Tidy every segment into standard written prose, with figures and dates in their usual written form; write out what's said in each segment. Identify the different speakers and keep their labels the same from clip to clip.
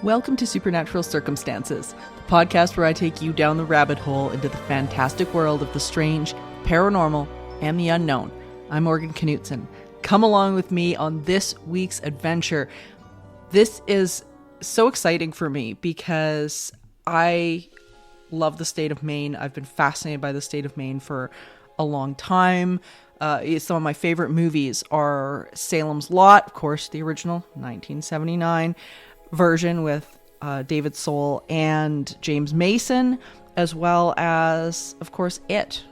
Speaker 1: Welcome to Supernatural Circumstances, the podcast where I take you down the rabbit hole into the fantastic world of the strange, paranormal, and the unknown. I'm Morgan Knutson. Come along with me on this week's adventure. This is so exciting for me because I love the state of Maine. I've been fascinated by the state of Maine for a long time. Some of my favorite movies are Salem's Lot, of course, the original 1979 version with David Soul and James Mason, as well as, of course, It,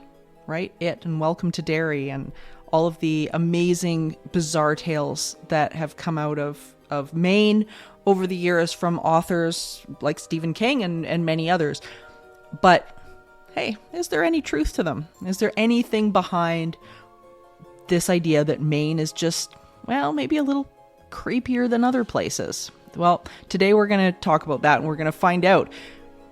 Speaker 1: right? It and Welcome to Derry and all of the amazing, bizarre tales that have come out of Maine over the years from authors like Stephen King and many others. But hey, is there any truth to them? Is there anything behind this idea that Maine is just, well, maybe a little creepier than other places? Well, today we're going to talk about that, and we're going to find out.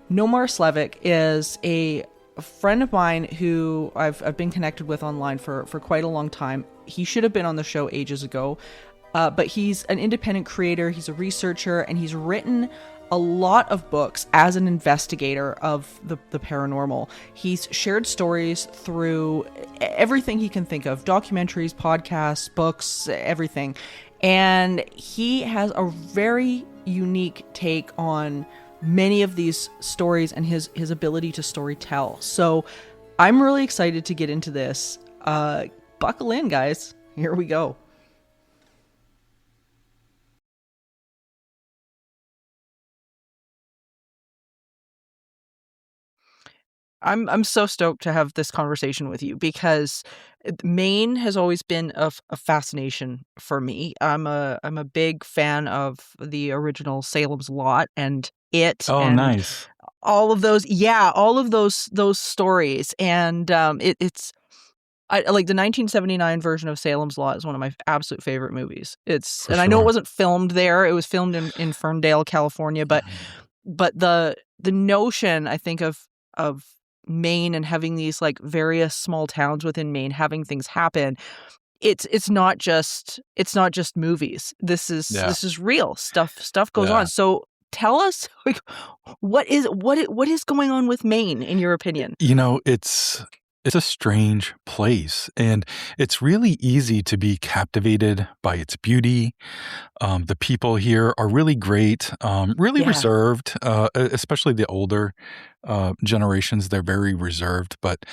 Speaker 1: Nomar Slevik is a friend of mine who I've been connected with online for quite a long time. He should have been on the show ages ago, but he's an independent creator, he's a researcher, and he's written a lot of books as an investigator of the paranormal. He's shared stories through everything he can think of, documentaries, podcasts, books, everything. And he has a very unique take on many of these stories and his ability to story tell. So I'm really excited to get into this. Buckle in, guys. Here we go. I'm so stoked to have this conversation with you because Maine has always been a fascination for me. I'm a big fan of the original Salem's Lot and It.
Speaker 2: Oh,
Speaker 1: and
Speaker 2: nice.
Speaker 1: all of those. Yeah, all of those stories. And it's I like the 1979 version of Salem's Lot is one of my absolute favorite movies.
Speaker 2: For
Speaker 1: I know it
Speaker 2: sure.
Speaker 1: wasn't filmed there. It was filmed in Ferndale, California, but the notion, I think, of Maine and having these like various small towns within Maine having things happen, it's not just movies. This
Speaker 2: Yeah.
Speaker 1: is real stuff goes
Speaker 2: Yeah.
Speaker 1: on. So tell us, like, what is going on with Maine in your opinion?
Speaker 2: You know, it's a strange place, and it's really easy to be captivated by its beauty. The people here are really great, really
Speaker 1: Yeah.
Speaker 2: reserved, especially the older generations. They're very reserved, but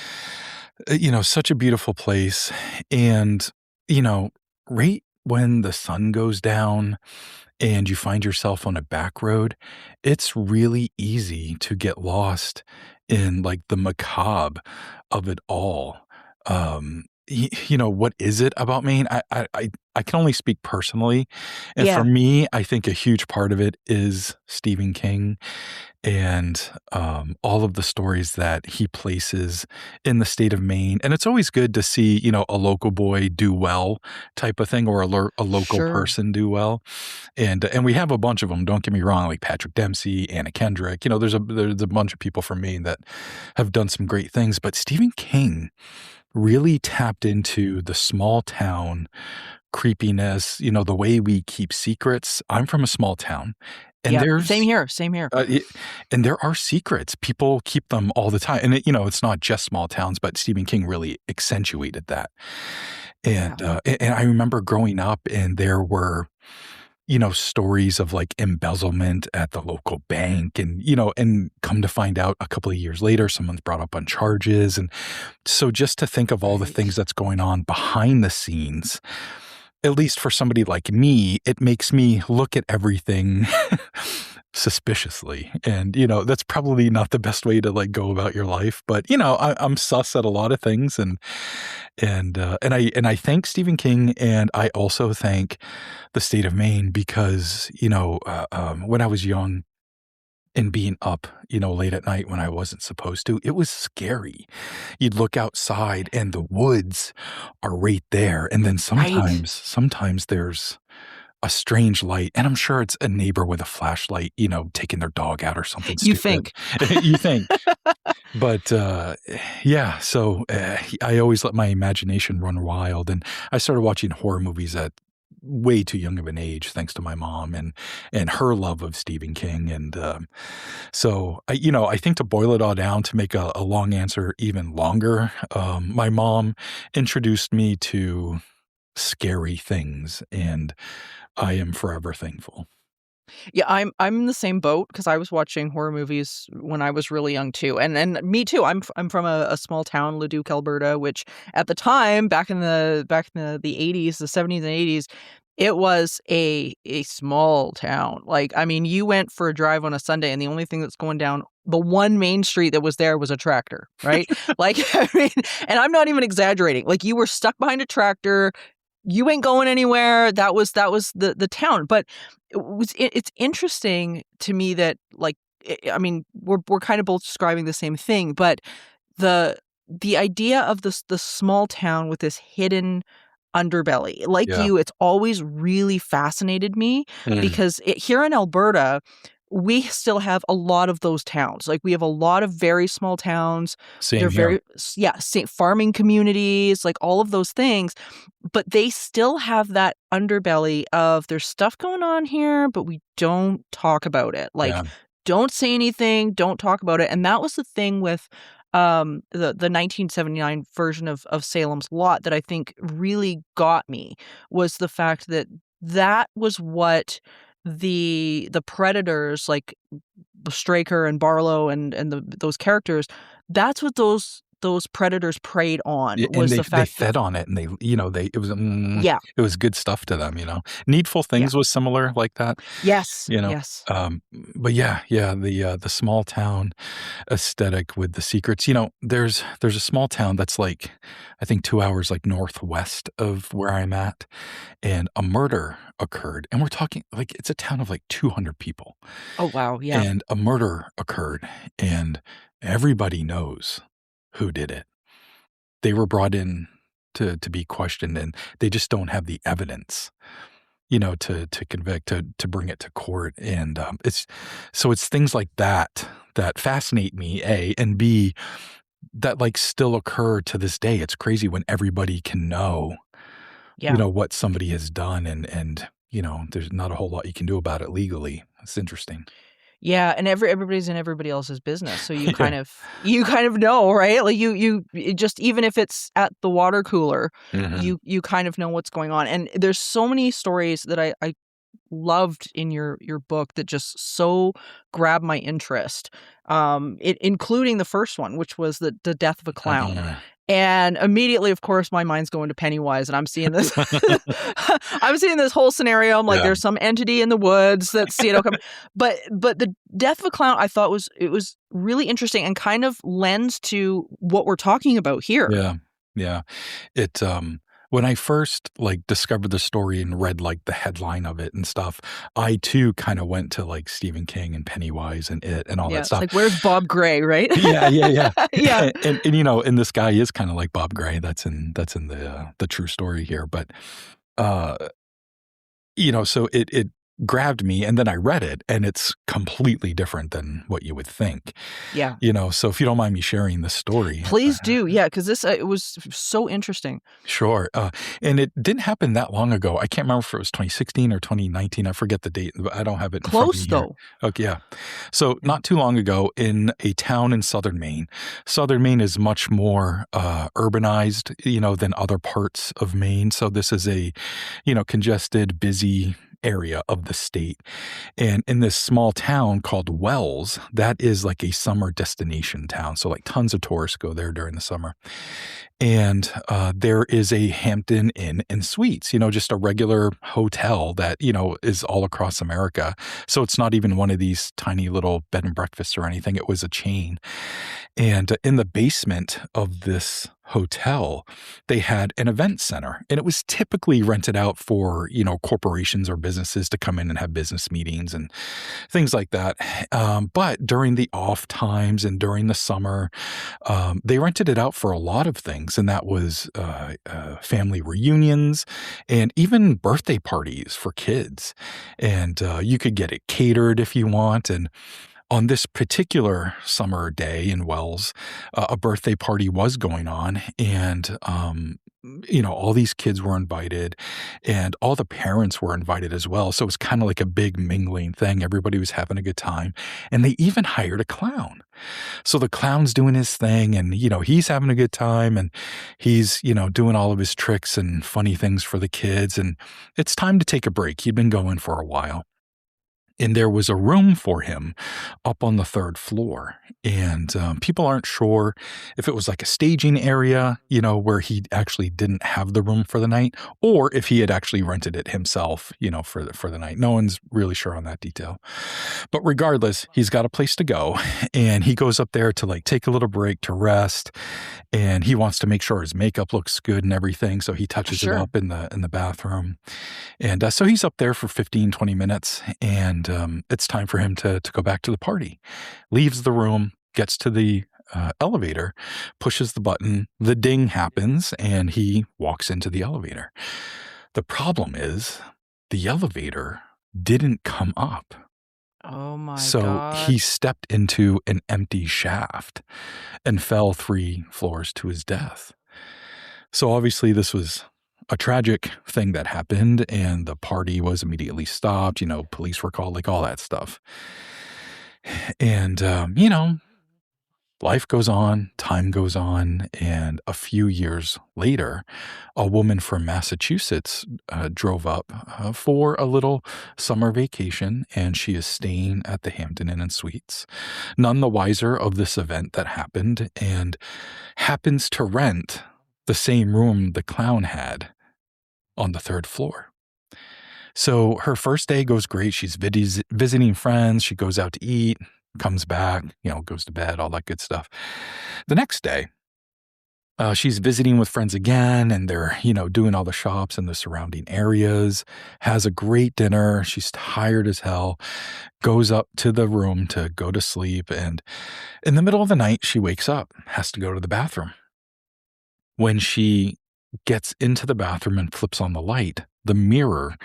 Speaker 2: such a beautiful place. And right when the sun goes down and you find yourself on a back road, it's really easy to get lost in like the macabre of it all. What is it about Maine? I can only speak personally, and
Speaker 1: Yeah.
Speaker 2: for me, I think a huge part of it is Stephen King and all of the stories that he places in the state of Maine. And it's always good to see, a local boy do well type of thing, or a local
Speaker 1: Sure.
Speaker 2: person do well. And we have a bunch of them. Don't get me wrong, like Patrick Dempsey, Anna Kendrick. There's a bunch of people from Maine that have done some great things. But Stephen King really tapped into the small town creepiness. The way we keep secrets. I'm from a small town. And
Speaker 1: Yeah.
Speaker 2: there's
Speaker 1: Same here.
Speaker 2: and there are secrets. People keep them all the time. And it's not just small towns, but Stephen King really accentuated that. And and I remember growing up, and there were stories of like embezzlement at the local bank, and and come to find out a couple of years later, someone's brought up on charges. And so just to think of all the
Speaker 1: Right.
Speaker 2: things that's going on behind the scenes, at least for somebody like me, it makes me look at everything suspiciously. And, that's probably not the best way to like go about your life, but I'm sus at a lot of things, and I thank Stephen King, and I also thank the state of Maine because, when I was young and being up, late at night when I wasn't supposed to, it was scary. You'd look outside and the woods are right there. And then
Speaker 1: Right.
Speaker 2: sometimes there's a strange light, and I'm sure it's a neighbor with a flashlight, taking their dog out or something
Speaker 1: You
Speaker 2: stupid.
Speaker 1: think.
Speaker 2: You think. But, yeah, so, I always let my imagination run wild, and I started watching horror movies at way too young of an age, thanks to my mom and her love of Stephen King. And so, I think to boil it all down, to make a long answer even longer, my mom introduced me to scary things, and I am forever thankful.
Speaker 1: Yeah, I'm in the same boat because I was watching horror movies when I was really young too, and me too. I'm from a small town, Leduc, Alberta, which at the time, back in the 80s, the 70s and 80s, it was a small town. Like, I mean, you went for a drive on a Sunday, and the only thing that's going down the one main street that was there was a tractor, right? Like, I mean, and I'm not even exaggerating. Like, you were stuck behind a tractor. You ain't going anywhere. That was the town. But it's interesting to me that, like, I mean, we're kind of both describing the same thing, but the the idea of the small town with this hidden underbelly, like
Speaker 2: Yeah.
Speaker 1: you, it's always really fascinated me
Speaker 2: Mm.
Speaker 1: because here in Alberta, we still have a lot of those towns. Like, we have a lot of very small towns. They're
Speaker 2: Same here.
Speaker 1: very, yeah, farming communities, like all of those things, but they still have that underbelly of there's stuff going on here, but we don't talk about it.
Speaker 2: Yeah.
Speaker 1: Like, don't say anything, don't talk about it. And that was the thing with the 1979 version of Salem's Lot that I think really got me, was the fact that that was what the predators, like Straker and Barlow and those characters, that's what those predators preyed on,
Speaker 2: Yeah, and
Speaker 1: was
Speaker 2: they
Speaker 1: the
Speaker 2: they
Speaker 1: fact that,
Speaker 2: fed on it, and
Speaker 1: yeah,
Speaker 2: it was good stuff to them. Needful
Speaker 1: yeah,
Speaker 2: Things was similar like that,
Speaker 1: yes,
Speaker 2: you know?
Speaker 1: yes,
Speaker 2: Um, but yeah, the small town aesthetic with the secrets. There's a small town that's, like, I think 2 hours, like, northwest of where I'm at, and a murder occurred, and we're talking, like, it's a town of, like, 200 people,
Speaker 1: oh wow, yeah,
Speaker 2: and a murder occurred, and everybody knows who did it. They were brought in to be questioned, and they just don't have the evidence, to convict, to bring it to court, and, it's things like that that fascinate me, A, and B, that, like, still occur to this day. It's crazy when everybody can know,
Speaker 1: yeah.
Speaker 2: what somebody has done, and there's not a whole lot you can do about it legally. It's interesting.
Speaker 1: Yeah, and everybody's in everybody else's business, so you
Speaker 2: Yeah.
Speaker 1: kind of know, right? Like, it just, even if it's at the water cooler,
Speaker 2: Mhm.
Speaker 1: you kind of know what's going on. And there's so many stories that I loved in your book that just so grabbed my interest. Including the first one, which was the death of a clown.
Speaker 2: Uh,
Speaker 1: And immediately, of course, my mind's going to Pennywise, and I'm seeing this I'm seeing this whole scenario. I'm like,
Speaker 2: yeah,
Speaker 1: there's some entity in the woods that's, coming. But the death of a clown, I thought was really interesting and kind of lends to what we're talking about here.
Speaker 2: yeah, yeah. It, when I first, like, discovered the story and read, like, the headline of it and stuff, I too kinda went to, like, Stephen King and Pennywise and It and all
Speaker 1: Yeah,
Speaker 2: that
Speaker 1: it's
Speaker 2: stuff.
Speaker 1: like, where's Bob Gray, right?
Speaker 2: Yeah, yeah, yeah.
Speaker 1: Yeah.
Speaker 2: And this guy is kinda like Bob Gray. That's in the true story here, but, uh, so it grabbed me, and then I read it, and it's completely different than what you would think,
Speaker 1: Yeah.
Speaker 2: so if you don't mind me sharing the story.
Speaker 1: Please do. Yeah, because this, it was so interesting.
Speaker 2: Sure, and it didn't happen that long ago. I can't remember if it was 2016 or 2019, I forget the date, but I don't have it in front of
Speaker 1: Close,
Speaker 2: me here.
Speaker 1: though.
Speaker 2: Okay, yeah. So,
Speaker 1: Yeah.
Speaker 2: not too long ago, in a town in Southern Maine. Southern Maine is much more, urbanized, than other parts of Maine, so this is a, congested, busy area of the state, and in this small town called Wells, that is like a summer destination town, so, like, tons of tourists go there during the summer. And, there is a Hampton Inn and Suites, just a regular hotel that, is all across America. So it's not even one of these tiny little bed and breakfasts or anything. It was a chain. And in the basement of this hotel, they had an event center, and it was typically rented out for, corporations or businesses to come in and have business meetings and things like that. But during the off times and during the summer, they rented it out for a lot of things, and that was family reunions and even birthday parties for kids. And you could get it catered if you want. And on this particular summer day in Wells, a birthday party was going on, and all these kids were invited and all the parents were invited as well. So it was kind of like a big mingling thing. Everybody was having a good time. And they even hired a clown. So the clown's doing his thing and, he's having a good time and he's, doing all of his tricks and funny things for the kids. And it's time to take a break. He'd been going for a while. And there was a room for him up on the third floor. And people aren't sure if it was like a staging area, where he actually didn't have the room for the night, or if he had actually rented it himself, for the night. No one's really sure on that detail. But regardless, he's got a place to go. And he goes up there to like take a little break to rest. And he wants to make sure his makeup looks good and everything. So he touches it up in the bathroom. And so he's up there for 15, 20 minutes. And it's time for him to go back to the party. Leaves the room, gets to the elevator, pushes the button, the ding happens, and he walks into the elevator. The problem is the elevator didn't come up.
Speaker 1: Oh my God.
Speaker 2: So he stepped into an empty shaft and fell 3 floors to his death. So obviously this was a tragic thing that happened, and the party was immediately stopped. Police were called, like all that stuff. And, life goes on, time goes on, and a few years later, a woman from Massachusetts drove up for a little summer vacation, and she is staying at the Hampton Inn and Suites, none the wiser of this event that happened, and happens to rent the same room the clown had on the 3rd floor. So her first day goes great. She's visiting friends. She goes out to eat, comes back, goes to bed, all that good stuff. The next day, she's visiting with friends again, and they're, doing all the shops in the surrounding areas, has a great dinner. She's tired as hell, goes up to the room to go to sleep. And in the middle of the night, she wakes up, has to go to the bathroom. When she gets into the bathroom and flips on the light, the mirror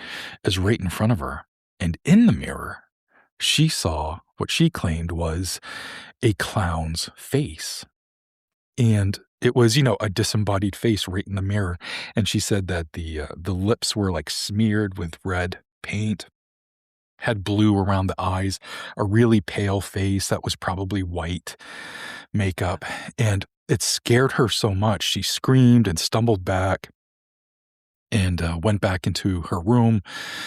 Speaker 2: is right in front of her. And in the mirror, she saw what she claimed was a clown's face. And it was, a disembodied face right in the mirror. And she said that the lips were like smeared with red paint, had blue around the eyes, a really pale face that was probably white makeup. And it scared her so much, she screamed and stumbled back and went back into her room.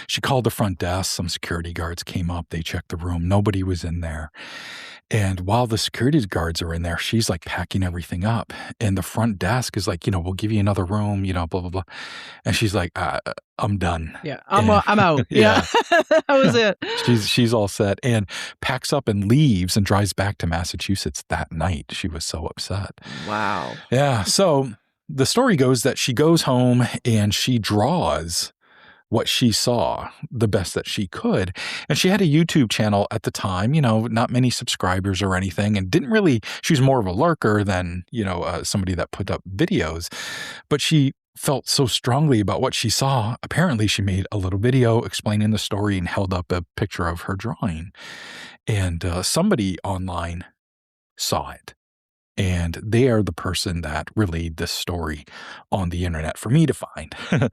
Speaker 2: She called the front desk. Some security guards came up. They checked the room. Nobody was in there. And while the security guards are in there, she's like packing everything up. And the front desk is like, we'll give you another room, blah, blah, blah. And she's like, I'm done.
Speaker 1: Yeah, I'm out. Yeah. That was it.
Speaker 2: She's all set and packs up and leaves and drives back to Massachusetts that night. She was so upset.
Speaker 1: Wow.
Speaker 2: Yeah. So the story goes that she goes home and she draws what she saw the best that she could. And she had a YouTube channel at the time, not many subscribers or anything, and she was more of a lurker than, somebody that put up videos. But she felt so strongly about what she saw. Apparently, she made a little video explaining the story and held up a picture of her drawing. And somebody online saw it. And they are the person that relayed this story on the internet for me to find. Right.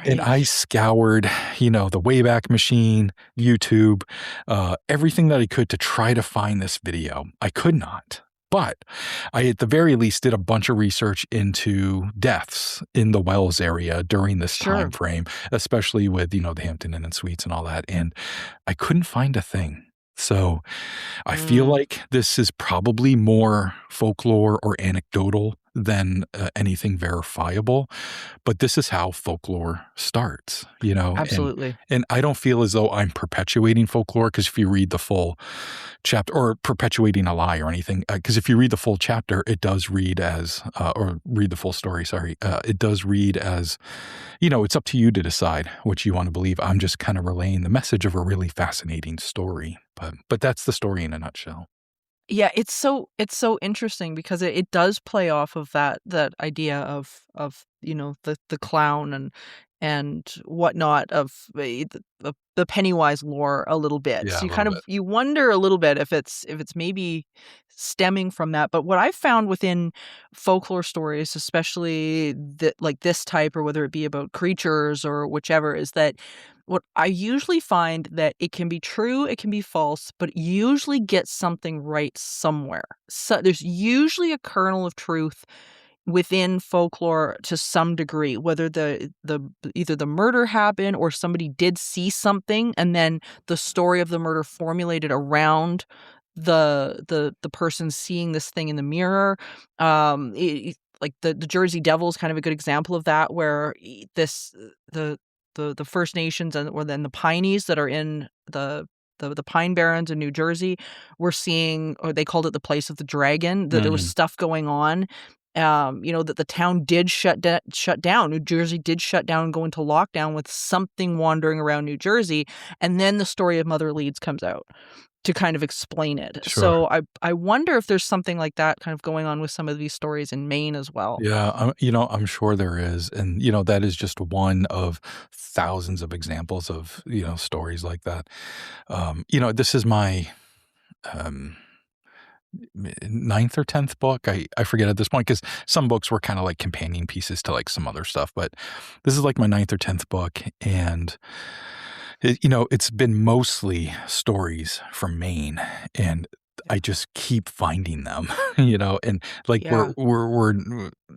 Speaker 2: And I scoured, the Wayback Machine, YouTube, everything that I could to try to find this video. I could not. But I, at the very least, did a bunch of research into deaths in the Wells area during this time frame, especially with, the Hampton Inn and Suites and all that. And I couldn't find a thing. So I feel like this is probably more folklore or anecdotal than anything verifiable, but this is how folklore starts,
Speaker 1: Absolutely.
Speaker 2: And I don't feel as though I'm perpetuating folklore, because if you read the full chapter, or perpetuating a lie or anything, because if you read the full chapter, it does read as, or read the full story, it does read as, it's up to you to decide what you want to believe. I'm just kind of relaying the message of a really fascinating story, but that's the story in a nutshell.
Speaker 1: Yeah, it's so interesting because it does play off of that idea of the clown and whatnot of the Pennywise lore a little bit.
Speaker 2: Yeah,
Speaker 1: So
Speaker 2: a little bit.
Speaker 1: you wonder a little bit if it's maybe stemming from that. But what I found within folklore stories, especially like this type, or whether it be about creatures or whichever, is that what I usually find that it can be true, it can be false, but it usually gets something right somewhere. So there's usually a kernel of truth within folklore to some degree, whether the either the murder happened or somebody did see something, and then the story of the murder formulated around the person seeing this thing in the mirror. Like the Jersey Devil is kind of a good example of that, where the the First Nations or then the Pineys that are in the Pine Barrens in New Jersey were seeing, or they called it the place of the dragon, that there was
Speaker 2: Mhm.
Speaker 1: stuff going on. That the town did shut down. New Jersey did shut down and go into lockdown with something wandering around New Jersey, and then the story of Mother Leeds comes out to kind of explain it.
Speaker 2: Sure.
Speaker 1: So I wonder if there's something like that kind of going on with some of these stories in Maine as well.
Speaker 2: Yeah, I'm sure there is, and, that is just one of thousands of examples of, stories like that. This is my, um, 9th or 10th book. I forget at this point because some books were kinda like companion pieces to, like, some other stuff, but this is, like, my 9th or 10th book, and it's been mostly stories from Maine, and I just keep finding them, and like
Speaker 1: Yeah.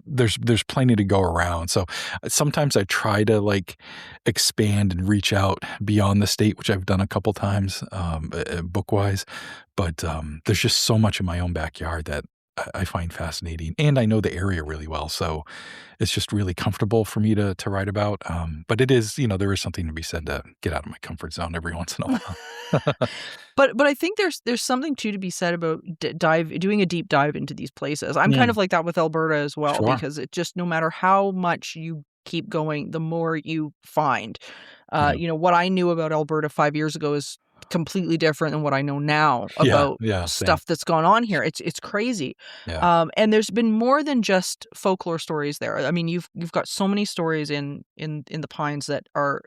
Speaker 2: there's plenty to go around. So sometimes I try to like expand and reach out beyond the state, which I've done a couple times, book wise. But there's just so much in my own backyard that I find fascinating, and I know the area really well, so it's just really comfortable for me to write about. But it is, there is something to be said to get out of my comfort zone every once in a while.
Speaker 1: But I think there's something too to be said about doing a deep dive into these places. I'm kind
Speaker 2: Mm,
Speaker 1: of like that with Alberta as well,
Speaker 2: sure.
Speaker 1: because it just, no matter how much you keep going, the more you find.
Speaker 2: Yeah.
Speaker 1: What I knew about Alberta 5 years ago is completely different than what I know now
Speaker 2: Yeah.
Speaker 1: about
Speaker 2: Yeah. Same.
Speaker 1: stuff that's gone on here. It's crazy.
Speaker 2: Yeah.
Speaker 1: And there's been more than just folklore stories there. I mean, you've got so many stories in the Pines that are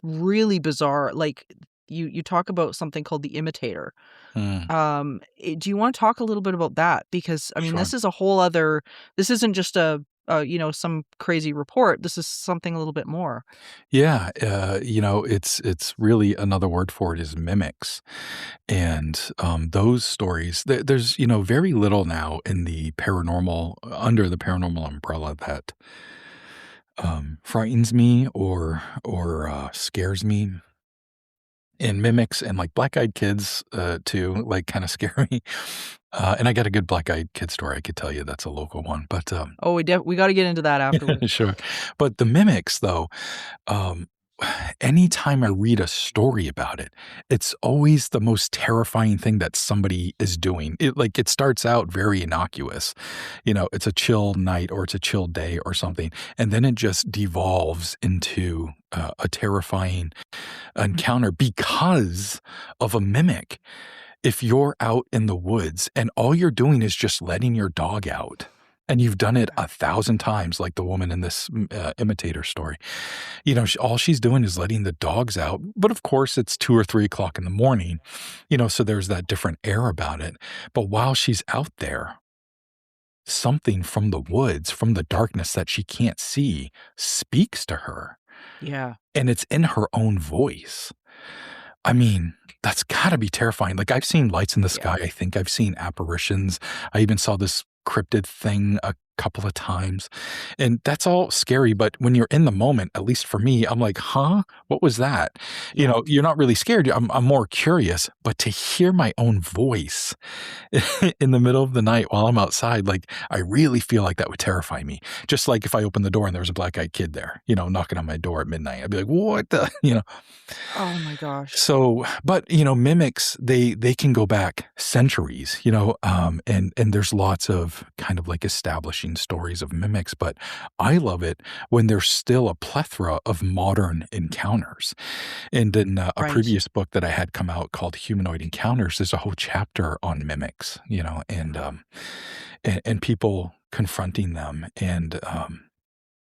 Speaker 1: really bizarre. Like, you talk about something called the imitator.
Speaker 2: Mm,
Speaker 1: Do you want to talk a little bit about that? Because I mean,
Speaker 2: sure.
Speaker 1: this is a whole other. This isn't just some crazy report. This is something a little bit more.
Speaker 2: Yeah. It's really another word for it is mimics. And those stories, there's, very little now in the paranormal, under the paranormal umbrella that frightens me or scares me. And mimics and like black-eyed kids, too, like kind of scare me. And I got a good black-eyed kid story I could tell you. That's a local one, but
Speaker 1: Oh, we got to get into that afterwards.
Speaker 2: sure. But the mimics, though, um, anytime I read a story about it, it's always the most terrifying thing that somebody is doing. It starts out very innocuous. It's a chill night or it's a chill day or something, and then it just devolves into a terrifying encounter because of a mimic. If you're out in the woods and all you're doing is just letting your dog out, and you've done it 1,000 times, like the woman in this imitator story, all she's doing is letting the dogs out. But of course, it's 2 or 3 o'clock in the morning, so there's that different air about it. But while she's out there, something from the woods, from the darkness that she can't see, speaks to her,
Speaker 1: Yeah.
Speaker 2: and it's in her own voice. I mean, that's gotta be terrifying. Like, I've seen lights in the
Speaker 1: Yeah.
Speaker 2: sky. I think I've seen apparitions. I even saw this cryptid thing a couple of times, and that's all scary, but when you're in the moment, at least for me, I'm like, "Huh? What was that?"
Speaker 1: Yeah.
Speaker 2: You're not really scared. I'm more curious, but to hear my own voice in the middle of the night while I'm outside, like, I really feel like that would terrify me. Just like if I opened the door and there was a black-eyed kid there, knocking on my door at midnight. I'd be like, "What the?"
Speaker 1: Oh my gosh.
Speaker 2: So, but mimics, they can go back centuries, and there's lots of kind of like establishing origin stories of mimics, but I love it when there's still a plethora of modern encounters. And in a
Speaker 1: Right.
Speaker 2: previous book that I had come out called Humanoid Encounters, there's a whole chapter on mimics, and people confronting them. And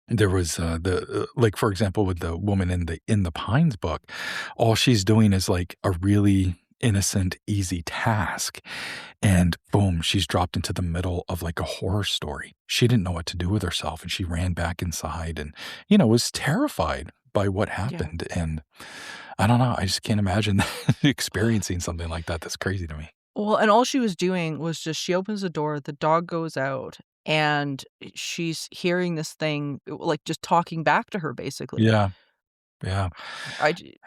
Speaker 2: there was like, for example, with the woman in the Pines book, all she's doing is like a really innocent, easy task, and boom, she's dropped into the middle of like a horror story. She didn't know what to do with herself, and she ran back inside, and was terrified by what
Speaker 1: Yeah.
Speaker 2: happened. And I don't know, I just can't imagine experiencing something like that. That's crazy to me.
Speaker 1: Well, and all she was doing was just she opens the door, the dog goes out, and she's hearing this thing, like, just talking back to her, basically.
Speaker 2: Yeah, yeah.
Speaker 1: I j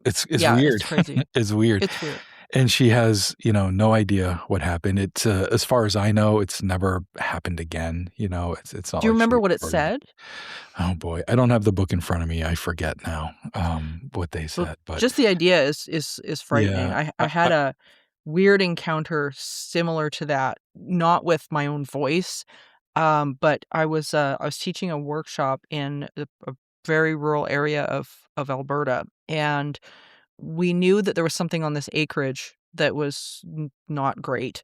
Speaker 2: It's
Speaker 1: Yeah, it's
Speaker 2: weird.
Speaker 1: crazy.
Speaker 2: It's weird.
Speaker 1: It's weird.
Speaker 2: And she has, no idea what happened. It's, as far as I know, it's never happened again. It's not
Speaker 1: Do you
Speaker 2: like she
Speaker 1: remember what it
Speaker 2: reported it.
Speaker 1: said?
Speaker 2: Oh boy, I don't have the book in front of me. I forget now, what they
Speaker 1: Well,
Speaker 2: said, but
Speaker 1: just the idea is frightening.
Speaker 2: yeah,
Speaker 1: I had a weird encounter similar to that, not with my own voice, but I was teaching a workshop in a very rural area of Alberta, and we knew that there was something on this acreage that was not great.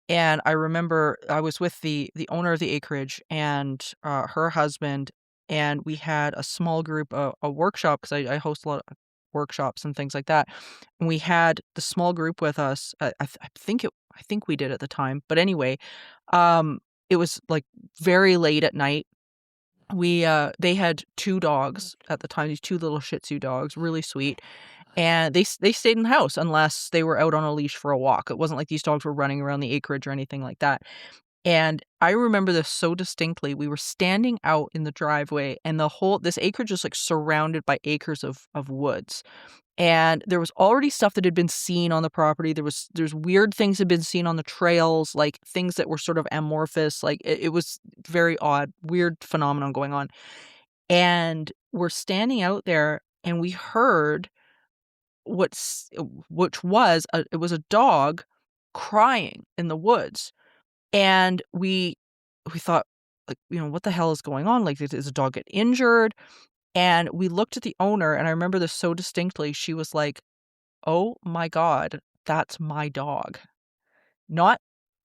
Speaker 1: And I remember I was with the owner of the acreage and her husband, and we had a small group, a workshop, because I host a lot of workshops and things like that. And we had the small group with us. I think we did at the time, but anyway, it was like very late at night. They had two dogs at the time, these two little Shih Tzu dogs, really sweet, and they stayed in the house unless they were out on a leash for a walk. It wasn't like these dogs were running around the acreage or anything like that. And I remember this so distinctly. We were standing out in the driveway, and this acreage is like surrounded by acres of woods. And there was already stuff that had been seen on the property. There's weird things had been seen on the trails, like things that were sort of amorphous. Like it was very odd, weird phenomenon going on. And we're standing out there, and we heard what's which was it was a dog crying in the woods. And we thought, like, what the hell is going on? Like, is a dog get injured? And we looked at the owner, and I remember this so distinctly. She was like, "Oh my God, that's my dog." Not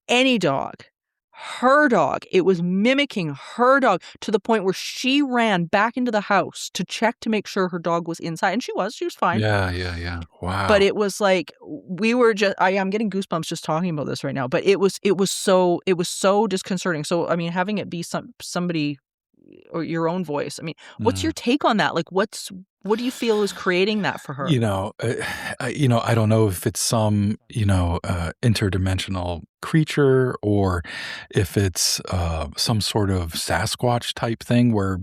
Speaker 1: any dog, her dog. It was mimicking her dog to the point where she ran back into the house to check to make sure her dog was inside, and she was fine.
Speaker 2: yeah, yeah, yeah.
Speaker 1: But
Speaker 2: Wow.
Speaker 1: it was like we were just I'm getting goosebumps just talking about this right now, but it was so disconcerting. So, I mean, having it be somebody or your own voice. I mean, what's your
Speaker 2: Mm.
Speaker 1: take on that? Like, what do you feel is creating that for her?
Speaker 2: I don't know if it's some, interdimensional creature, or if it's some sort of Sasquatch type thing where,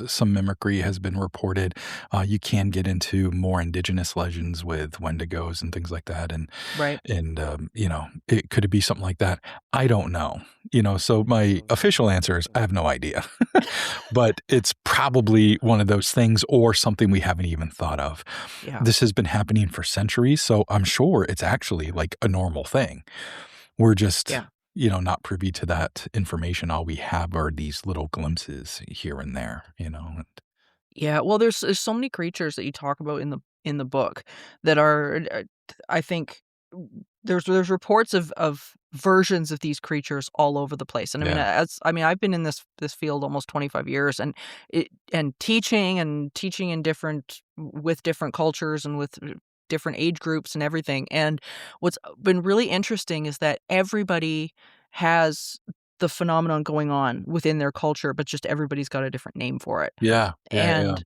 Speaker 2: some mimicry has been reported. You can get into more indigenous legends with Wendigos and things like that. And,
Speaker 1: Right.
Speaker 2: could it be something like that? I don't know. So my official answer is I have no idea. But it's probably one of those things, or something we haven't even thought of.
Speaker 1: Yeah.
Speaker 2: This has been happening for centuries, so I'm sure it's actually like a normal thing. We're just,
Speaker 1: Yeah.
Speaker 2: not privy to that information. All we have are these little glimpses here and there.
Speaker 1: Yeah, well, there's so many creatures that you talk about in the book that are, I think, there's reports of versions of these creatures all over the place. And I mean,
Speaker 2: Yeah.
Speaker 1: I've been in this field almost 25 years, and teaching in different with different cultures and with different age groups and everything. And what's been really interesting is that everybody has the phenomenon going on within their culture, but just everybody's got a different name for it.
Speaker 2: Yeah. Yeah. Yeah.
Speaker 1: And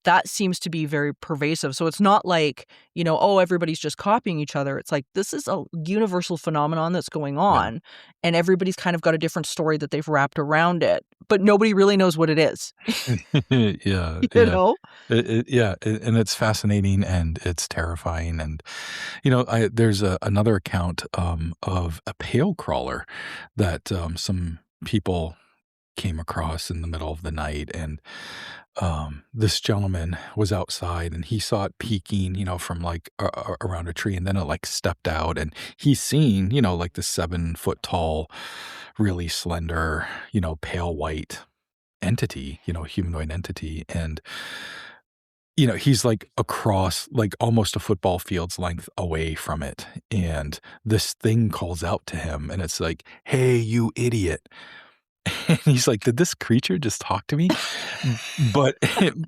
Speaker 1: that seems to be very pervasive. So it's not like, oh, everybody's just copying each other. It's like this is a universal phenomenon that's going
Speaker 2: Yeah.
Speaker 1: on, and everybody's kind of got a different story that they've wrapped around it, but nobody really knows what it is.
Speaker 2: Yeah.
Speaker 1: You
Speaker 2: Yeah.
Speaker 1: know?
Speaker 2: And it's fascinating, and it's terrifying. And there's another account of a pale crawler that some people came across in the middle of the night, and this gentleman was outside and he saw it peeking, from like around a tree, and then it like stepped out, and he's seeing, like the 7 foot tall, really slender, pale white entity, humanoid entity. And, he's like across like almost a football field's length away from it. And this thing calls out to him and it's like, "Hey, you idiot." And he's like, "Did this creature just talk to me?" But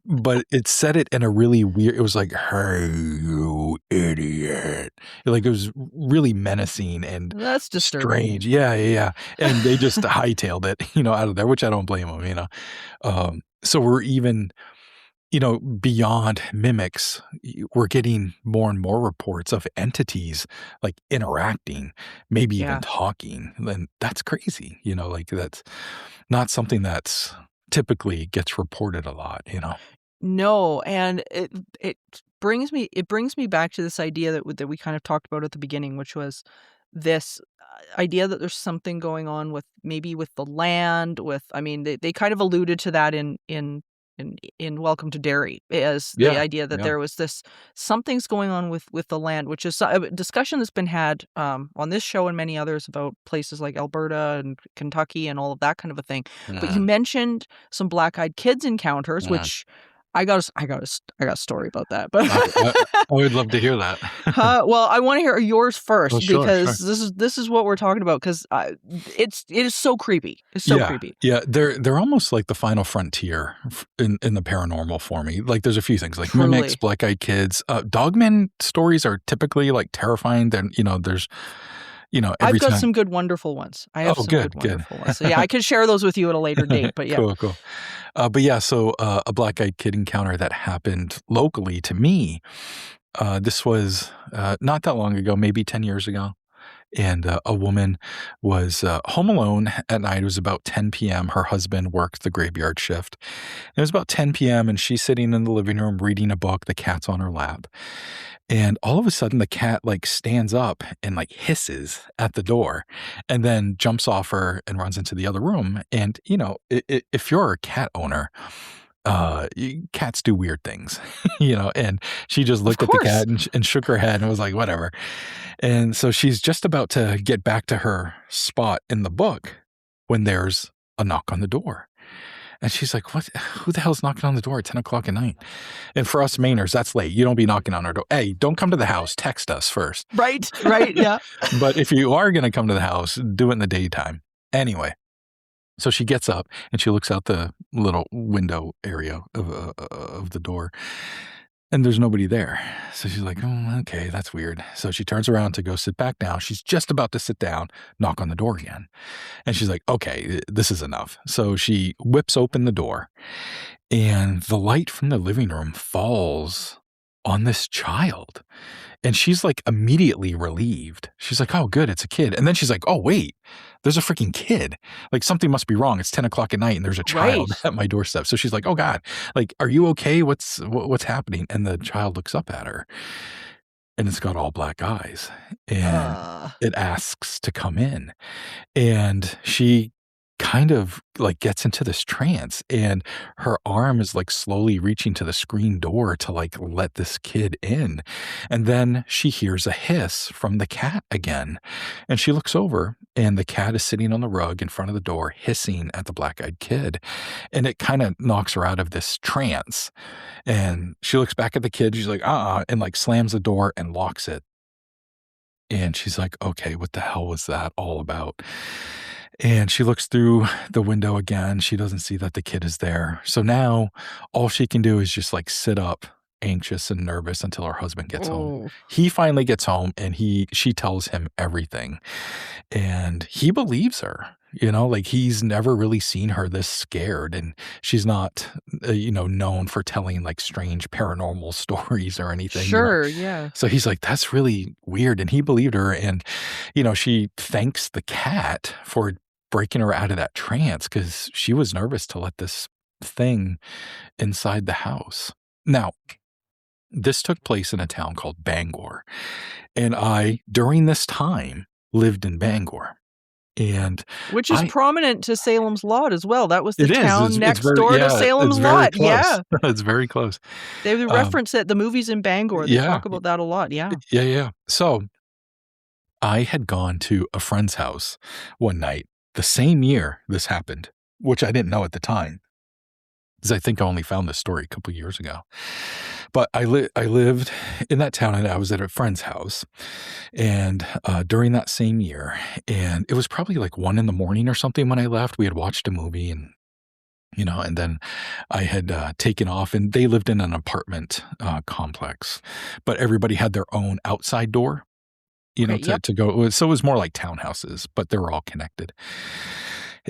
Speaker 2: but it said it in a really weird, it was like, "Hey, you idiot." Like, it was really menacing and
Speaker 1: That's disturbing.
Speaker 2: strange. Yeah, yeah, yeah. And they just hightailed it, out of there, which I don't blame them. So we're even, beyond mimics, we're getting more and more reports of entities like interacting, maybe even
Speaker 1: Yeah.
Speaker 2: talking. And that's crazy. Like that's not something that's typically gets reported a lot.
Speaker 1: No, and it brings me back to this idea that we kind of talked about at the beginning, which was this idea that there's something going on with maybe with the land. I mean, they kind of alluded to that in Welcome to Derry, as the
Speaker 2: Yeah.
Speaker 1: idea that
Speaker 2: Yeah.
Speaker 1: there was this something's going on with the land, which is a discussion that's been had on this show and many others about places like Alberta and Kentucky and all of that kind of a thing. But you mentioned some black-eyed kids encounters, which I got a story about that, but
Speaker 2: I would love to hear that.
Speaker 1: well, I want to hear yours first
Speaker 2: Oh, sure,
Speaker 1: because
Speaker 2: sure.
Speaker 1: this is what we're talking about because it is so creepy. It's so
Speaker 2: Yeah,
Speaker 1: creepy.
Speaker 2: yeah, they're almost like the final frontier in the paranormal for me. Like, there's a few things like mimics,
Speaker 1: Truly.
Speaker 2: black-eyed kids, dogmen stories are typically like terrifying. Then there's
Speaker 1: I've
Speaker 2: every
Speaker 1: got
Speaker 2: time.
Speaker 1: some good wonderful ones. I have
Speaker 2: Oh,
Speaker 1: some good
Speaker 2: good, good.
Speaker 1: wonderful ones. So yeah, I could share those with you at a later date. But yeah,
Speaker 2: Cool, cool. But yeah, so a black-eyed kid encounter that happened locally to me. This was not that long ago, maybe 10 years ago. And a woman was home alone at night. It was about 10 p.m. Her husband worked the graveyard shift. It was about 10 p.m. and she's sitting in the living room reading a book. The cat's on her lap. And all of a sudden the cat like stands up and like hisses at the door and then jumps off her and runs into the other room. And, if you're a cat owner, cats do weird things, and she just
Speaker 1: of
Speaker 2: looked at the
Speaker 1: course.
Speaker 2: cat and shook her head and was like, whatever. And so she's just about to get back to her spot in the book when there's a knock on the door. And she's like, "What? Who the hell's knocking on the door at 10 o'clock at night?" And for us Mainers, that's late. You don't be knocking on our door. Hey, don't come to the house. Text us first.
Speaker 1: Right, yeah.
Speaker 2: But if you are going to come to the house, do it in the daytime. Anyway, so she gets up and she looks out the little window area of the door. And there's nobody there. So she's like, "Oh, okay, that's weird." So she turns around to go sit back down. She's just about to sit down, knock on the door again. And she's like, "Okay, this is enough." So she whips open the door, and the light from the living room falls on this child. And she's like immediately relieved. She's like, "Oh, good, it's a kid." And then she's like, "Oh, wait, there's a freaking kid. Like, something must be wrong. It's 10 o'clock at night and there's a child
Speaker 1: Right.
Speaker 2: at my doorstep." So she's like, "Oh God, like, are you okay? What's happening?" And the child looks up at her and it's got all black eyes and
Speaker 1: Uh,
Speaker 2: it asks to come in. And she kind of like gets into this trance and her arm is like slowly reaching to the screen door to like let this kid in. And then she hears a hiss from the cat again. And she looks over and the cat is sitting on the rug in front of the door hissing at the black-eyed kid. And it kind of knocks her out of this trance. And she looks back at the kid. She's like, and like slams the door and locks it. And she's like, "Okay, what the hell was that all about?" And she looks through the window again. She doesn't see that the kid is there. So now all she can do is just like sit up, anxious and nervous until her husband gets home.
Speaker 1: oh,
Speaker 2: He finally gets home and she tells him everything. And he believes her. Like he's never really seen her this scared, and she's not, known for telling like strange paranormal stories or anything.
Speaker 1: sure, yeah.
Speaker 2: So he's like, "That's really weird." And he believed her. And, she thanks the cat for breaking her out of that trance because she was nervous to let this thing inside the house. Now, this took place in a town called Bangor. And I, during this time, lived in Bangor. And
Speaker 1: Which is
Speaker 2: I
Speaker 1: prominent to Salem's Lot as well. That was the
Speaker 2: it is.
Speaker 1: town
Speaker 2: It's
Speaker 1: next
Speaker 2: very
Speaker 1: door to Salem's
Speaker 2: it's very
Speaker 1: Lot.
Speaker 2: close.
Speaker 1: Yeah.
Speaker 2: It's very close.
Speaker 1: They
Speaker 2: Um,
Speaker 1: reference it, the movies in Bangor, they
Speaker 2: yeah.
Speaker 1: talk about that a lot, yeah.
Speaker 2: Yeah. So I had gone to a friend's house one night the same year this happened, which I didn't know at the time, because I think I only found this story a couple years ago. But I lived in that town, and I was at a friend's house, and during that same year, and it was probably like 1 in the morning or something when I left. We had watched a movie, and and then I had taken off, and they lived in an apartment complex, but everybody had their own outside door,
Speaker 1: Okay,
Speaker 2: to
Speaker 1: yep.
Speaker 2: to go. So it was more like townhouses, but they were all connected.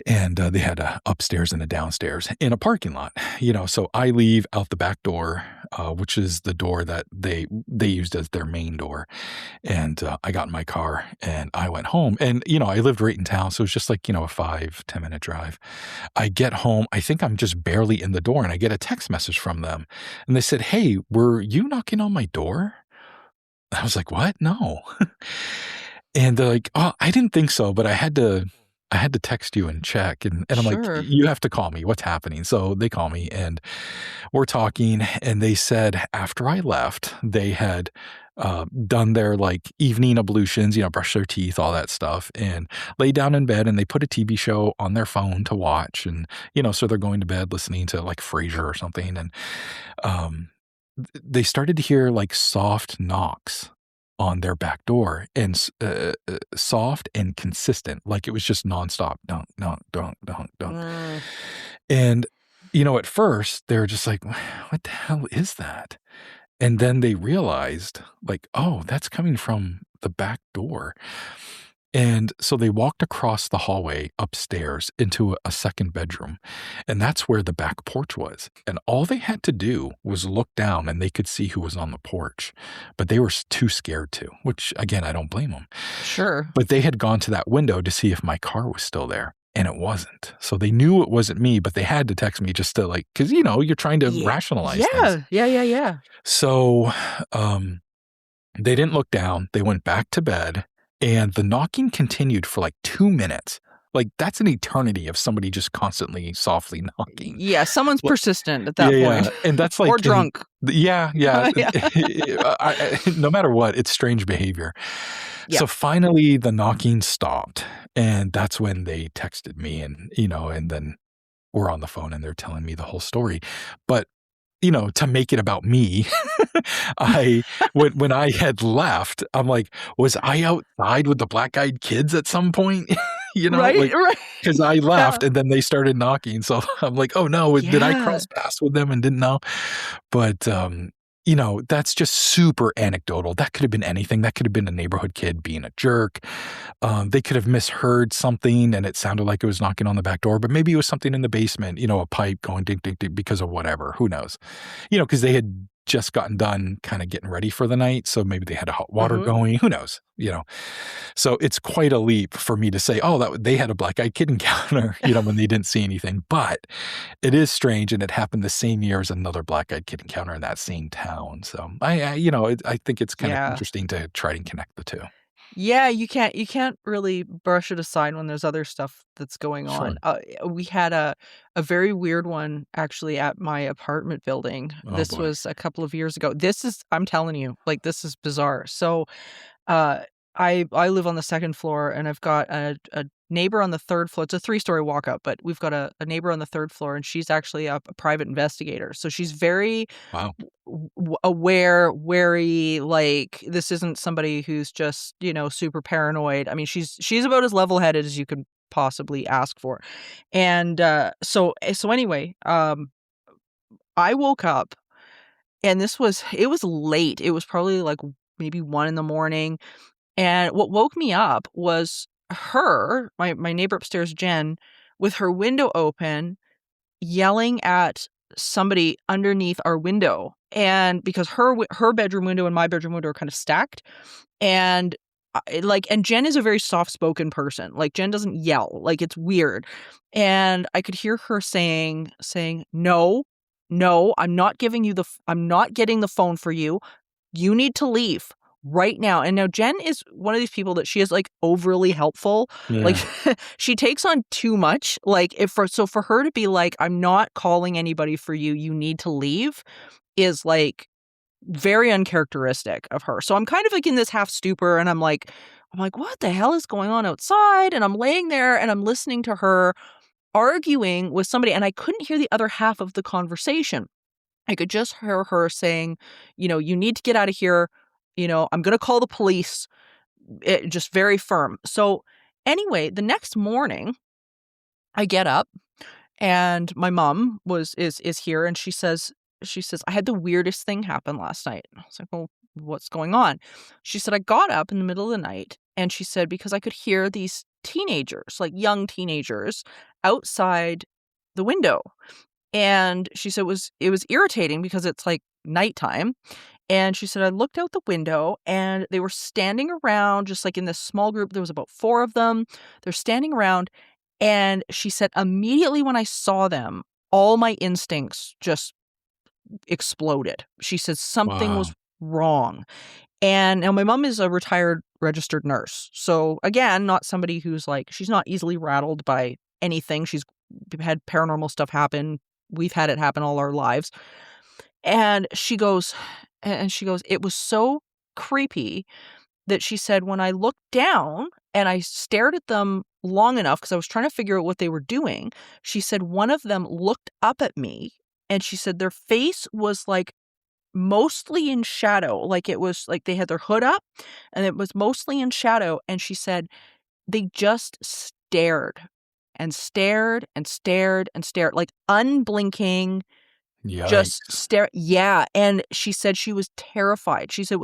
Speaker 2: And they had a upstairs and a downstairs in a parking lot. So I leave out the back door, which is the door that they used as their main door. And I got in my car and I went home. And I lived right in town, so it was just like a 5-10 minute drive. I get home. I think I'm just barely in the door, and I get a text message from them, and they said, "Hey, were you knocking on my door?" I was like, "What? No." And they're like, "Oh, I didn't think so, but I had to text you and check." And I'm like,
Speaker 1: Sure.
Speaker 2: "You have to call me. What's happening?" So they call me, and we're talking, and they said after I left, they had done their like evening ablutions, brush their teeth, all that stuff, and lay down in bed, and they put a TV show on their phone to watch. And, so they're going to bed listening to like Frasier or something. And um, they started to hear like soft knocks on their back door, and soft and consistent, like it was just nonstop, dunk, dunk, dunk, dunk, dunk.
Speaker 1: Mm,
Speaker 2: And at first they were just like, "What the hell is that?" And then they realized, like, "Oh, that's coming from the back door." And so they walked across the hallway upstairs into a second bedroom, and that's where the back porch was. And all they had to do was look down, and they could see who was on the porch, but they were too scared to, which again, I don't blame them.
Speaker 1: sure.
Speaker 2: But they had gone to that window to see if my car was still there, and it wasn't. So they knew it wasn't me, but they had to text me just to like, because you're trying to
Speaker 1: Yeah.
Speaker 2: rationalize things.
Speaker 1: Yeah.
Speaker 2: So they didn't look down. They went back to bed, and the knocking continued for like 2 minutes. Like, that's an eternity of somebody just constantly softly knocking.
Speaker 1: Yeah, someone's
Speaker 2: Well,
Speaker 1: persistent at that point.
Speaker 2: And that's like
Speaker 1: Or drunk.
Speaker 2: Yeah.
Speaker 1: Yeah.
Speaker 2: No matter what, it's strange behavior.
Speaker 1: Yeah.
Speaker 2: So finally, the knocking stopped, and that's when they texted me, and and then we're on the phone, and they're telling me the whole story. But to make it about me, when I had left, I'm like, was I outside with the black-eyed kids at some point?
Speaker 1: Right,
Speaker 2: Like,
Speaker 1: right.
Speaker 2: because I
Speaker 1: Yeah.
Speaker 2: left and then they started knocking. So I'm like, "Oh no, did I
Speaker 1: Yeah.
Speaker 2: cross paths with them and didn't know?" But that's just super anecdotal. That could have been anything. That could have been a neighborhood kid being a jerk. They could have misheard something, and it sounded like it was knocking on the back door, but maybe it was something in the basement, a pipe going ding, ding, ding because of whatever. Who knows? Because they had just gotten done kind of getting ready for the night. So maybe they had a hot water
Speaker 1: Mhm.
Speaker 2: going. Who knows? So it's quite a leap for me to say, "Oh, they had a black-eyed kid encounter," when they didn't see anything. But it is strange, and it happened the same year as another black-eyed kid encounter in that same town. So I think it's kind of
Speaker 1: Yeah.
Speaker 2: interesting to try and connect the two.
Speaker 1: Yeah, you can't really brush it aside when there's other stuff that's going
Speaker 2: Sure.
Speaker 1: on. We had a very weird one actually at my apartment building.
Speaker 2: Oh
Speaker 1: This
Speaker 2: boy.
Speaker 1: was a couple of years ago. I'm telling you, like, this is bizarre. So, uh, I live on the second floor, and I've got a neighbor on the third floor. It's a three-story walk up, but we've got a neighbor on the third floor, and she's actually a private investigator. So she's very
Speaker 2: Wow.
Speaker 1: aware, wary, like, this isn't somebody who's just, super paranoid. I mean, she's about as level-headed as you could possibly ask for. And, so anyway, I woke up, and it was late. It was probably, like, maybe 1 in the morning, and what woke me up was my neighbor upstairs, Jen, with her window open, yelling at somebody underneath our window. And because her bedroom window and my bedroom window are kind of stacked, and and Jen is a very soft-spoken person. Like, Jen doesn't yell. Like, it's weird. And I could hear her saying, "No, no, I'm not giving you I'm not getting the phone for you. You need to leave. right now. And now Jen is one of these people that she is like overly helpful.
Speaker 2: Yeah.
Speaker 1: Like she takes on too much. Like for her to be like, I'm not calling anybody for you, you need to leave, is like very uncharacteristic of her. So I'm kind of like in this half stupor, and I'm like, what the hell is going on outside? And I'm laying there and I'm listening to her arguing with somebody, and I couldn't hear the other half of the conversation. I could just hear her saying, you need to get out of here. I'm going to call the police. Just very firm. So anyway, the next morning I get up and my mom is here, and she says, I had the weirdest thing happen last night. I was like, well, what's going on? She said, I got up in the middle of the night, and she said, because I could hear these teenagers, like young teenagers, outside the window. And she said it was irritating because it's like nighttime. And she said, I looked out the window and they were standing around just like in this small group. There was about 4 of them. They're standing around. And she said, immediately when I saw them, all my instincts just exploded. She said something was wrong. And now my mom is a retired registered nurse. So again, not somebody who's like, she's not easily rattled by anything. She's had paranormal stuff happen. We've had it happen all our lives. And she goes, it was so creepy that she said, when I looked down and I stared at them long enough, because I was trying to figure out what they were doing, she said one of them looked up at me, and she said their face was like mostly in shadow. Like it was like they had their hood up and it was mostly in shadow. And she said they just stared and stared and stared and stared, like unblinking.
Speaker 2: Yikes.
Speaker 1: Just stare. Yeah. And she said she was terrified. She said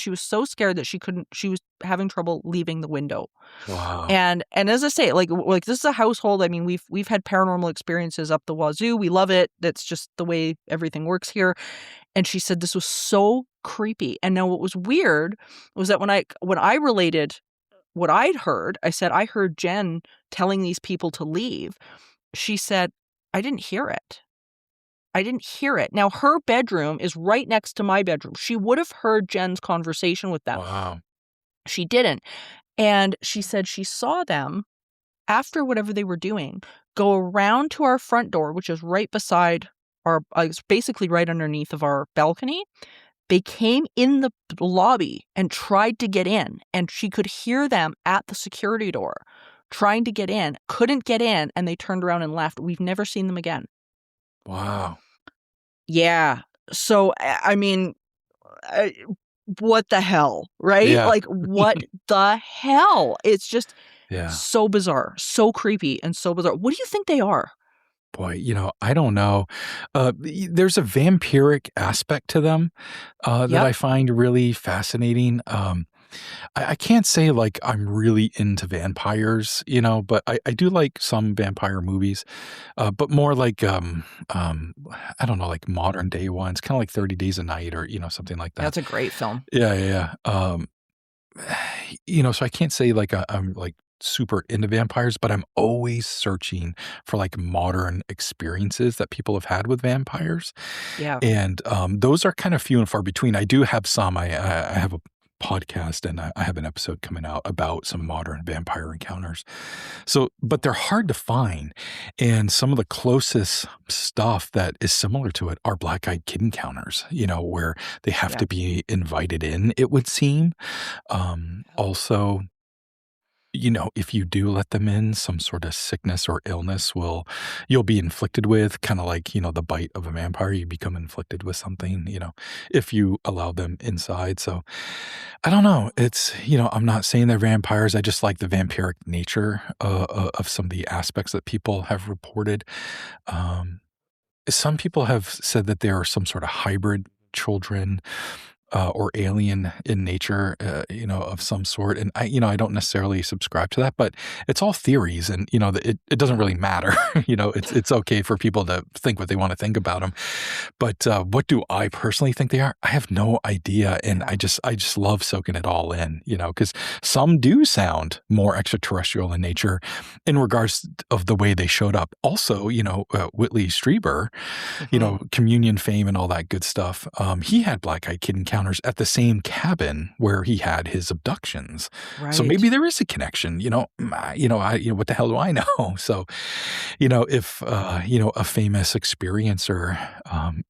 Speaker 1: she was so scared that she was having trouble leaving the window.
Speaker 2: Wow.
Speaker 1: And as I say, like this is a household. I mean, we've had paranormal experiences up the wazoo. We love it. That's just the way everything works here. And she said this was so creepy. And now what was weird was that when I related what I'd heard, I said, I heard Jen telling these people to leave. She said, I didn't hear it. I didn't hear it. Now, her bedroom is right next to my bedroom. She would have heard Jen's conversation with them.
Speaker 2: Wow.
Speaker 1: She didn't. And she said she saw them, after whatever they were doing, go around to our front door, which is right beside it's basically right underneath of our balcony. They came in the lobby and tried to get in, and she could hear them at the security door trying to get in, couldn't get in, and they turned around and left. We've never seen them again.
Speaker 2: Wow.
Speaker 1: Yeah. So, I mean, what the hell, right?
Speaker 2: Yeah.
Speaker 1: Like, what the hell? It's just
Speaker 2: Yeah.
Speaker 1: so bizarre, so creepy, and so bizarre. What do you think they are?
Speaker 2: Boy, I don't know. There's a vampiric aspect to them that I find really fascinating. I can't say like I'm really into vampires, but I do like some vampire movies, but more like, I don't know, like modern day ones, kind of like 30 Days a Night or, something like that.
Speaker 1: That's a great film.
Speaker 2: Yeah. So I can't say like I'm like super into vampires, but I'm always searching for like modern experiences that people have had with vampires.
Speaker 1: Yeah.
Speaker 2: And those are kind of few and far between. I do have some. I have a podcast and I have an episode coming out about some modern vampire encounters. So, but they're hard to find. And some of the closest stuff that is similar to it are black-eyed kid encounters, where they have to be invited in, it would seem. Also, if you do let them in, some sort of sickness or illness you'll be inflicted with, kind of like, the bite of a vampire, you become inflicted with something, if you allow them inside. So I don't know. It's, I'm not saying they're vampires. I just like the vampiric nature of some of the aspects that people have reported. Some people have said that there are some sort of hybrid children or alien in nature, of some sort. And I don't necessarily subscribe to that, but it's all theories, and it doesn't really matter. It's okay for people to think what they want to think about them. But what do I personally think they are? I have no idea, and I just love soaking it all in. Because some do sound more extraterrestrial in nature, in regards of the way they showed up. Also, Whitley Strieber, communion fame and all that good stuff. He had black-eyed kid encounters. encounters at the same cabin where he had his abductions. So
Speaker 1: Right.
Speaker 2: maybe there is a connection, what the hell do I know? So, if, a famous experiencer,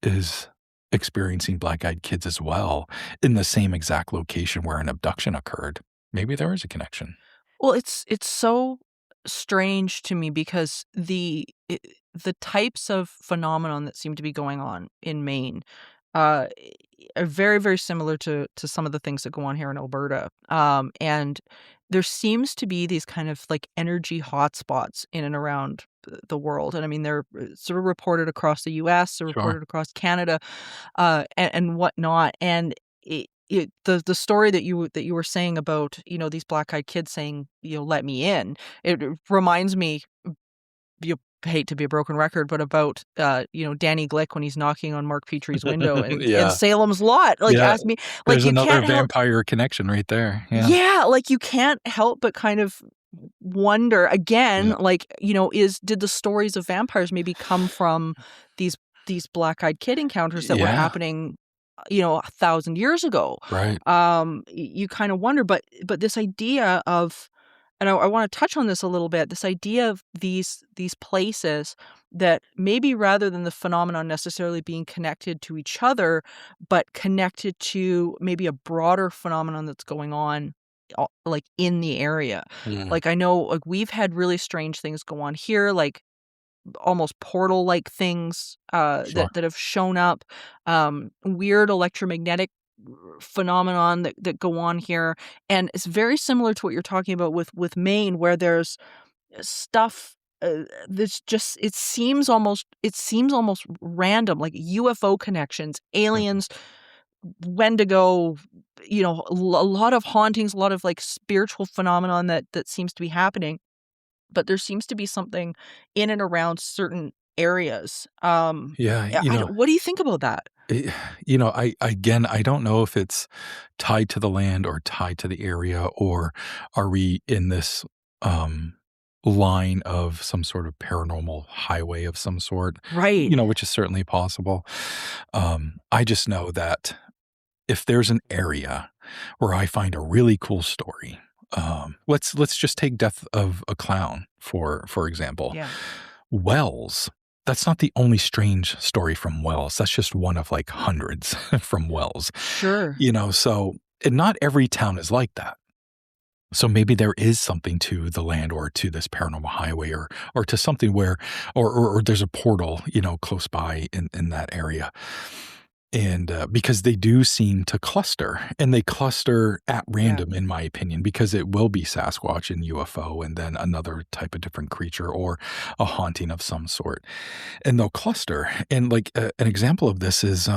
Speaker 2: is experiencing black-eyed kids as well in the same exact location where an abduction occurred, maybe there is a connection.
Speaker 1: Well, it's so strange to me because the types of phenomenon that seem to be going on in Maine, uh, are very, very similar to some of the things that go on here in Alberta. And there seems to be these kind of like energy hotspots in and around the world. And I mean, they're sort of reported across the US, they're
Speaker 2: Sure.
Speaker 1: reported across Canada, and whatnot. And the story that you were saying about, these black-eyed kids saying, "Let me in," it reminds me, you hate to be a broken record, but about, Danny Glick when he's knocking on Mark Petry's window in
Speaker 2: Yeah.
Speaker 1: Salem's Lot, like,
Speaker 2: Yeah.
Speaker 1: ask me like,
Speaker 2: There's
Speaker 1: you
Speaker 2: another
Speaker 1: can't help.
Speaker 2: vampire connection right there. Yeah.
Speaker 1: Yeah, like, you can't help but kind of wonder again,
Speaker 2: Yeah.
Speaker 1: like, is did the stories of vampires maybe come from these these black-eyed kid encounters that were
Speaker 2: Yeah.
Speaker 1: happening, 1,000 years ago?
Speaker 2: Right.
Speaker 1: You kind of wonder, but this idea of, and I want to touch on this a little bit, this idea of these places that maybe rather than the phenomenon necessarily being connected to each other, but connected to maybe a broader phenomenon that's going on, like in the area.
Speaker 2: Mm.
Speaker 1: Like I know, like we've had really strange things go on here, like almost portal-like things
Speaker 2: Sure.
Speaker 1: that have shown up, weird electromagnetic phenomenon that go on here, and it's very similar to what you're talking about with Maine, where there's stuff that's just it seems almost random, like UFO connections,
Speaker 2: Mhm.
Speaker 1: aliens, Wendigo, a lot of hauntings, a lot of like spiritual phenomenon that seems to be happening, but there seems to be something in and around certain areas.
Speaker 2: Yeah,
Speaker 1: I don't, what do you think about that?
Speaker 2: eh, I don't know if it's tied to the land or tied to the area, or are we in this, um, line of some sort of paranormal highway of some sort,
Speaker 1: Right.
Speaker 2: which is certainly possible. I just know that if there's an area where I find a really cool story, let's just take Death of a Clown for example.
Speaker 1: Yeah.
Speaker 2: Wells. That's not the only strange story from Wells. That's just one of like hundreds from Wells.
Speaker 1: Sure.
Speaker 2: So and not every town is like that. So maybe there is something to the land or to this paranormal highway or to something where or there's a portal, close by in that area. And, because they do seem to cluster, and they cluster at
Speaker 1: Yeah.
Speaker 2: random, in my opinion, because it will be Sasquatch and UFO and then another type of different creature or a haunting of some sort, and they'll cluster. And, like, an example of this is,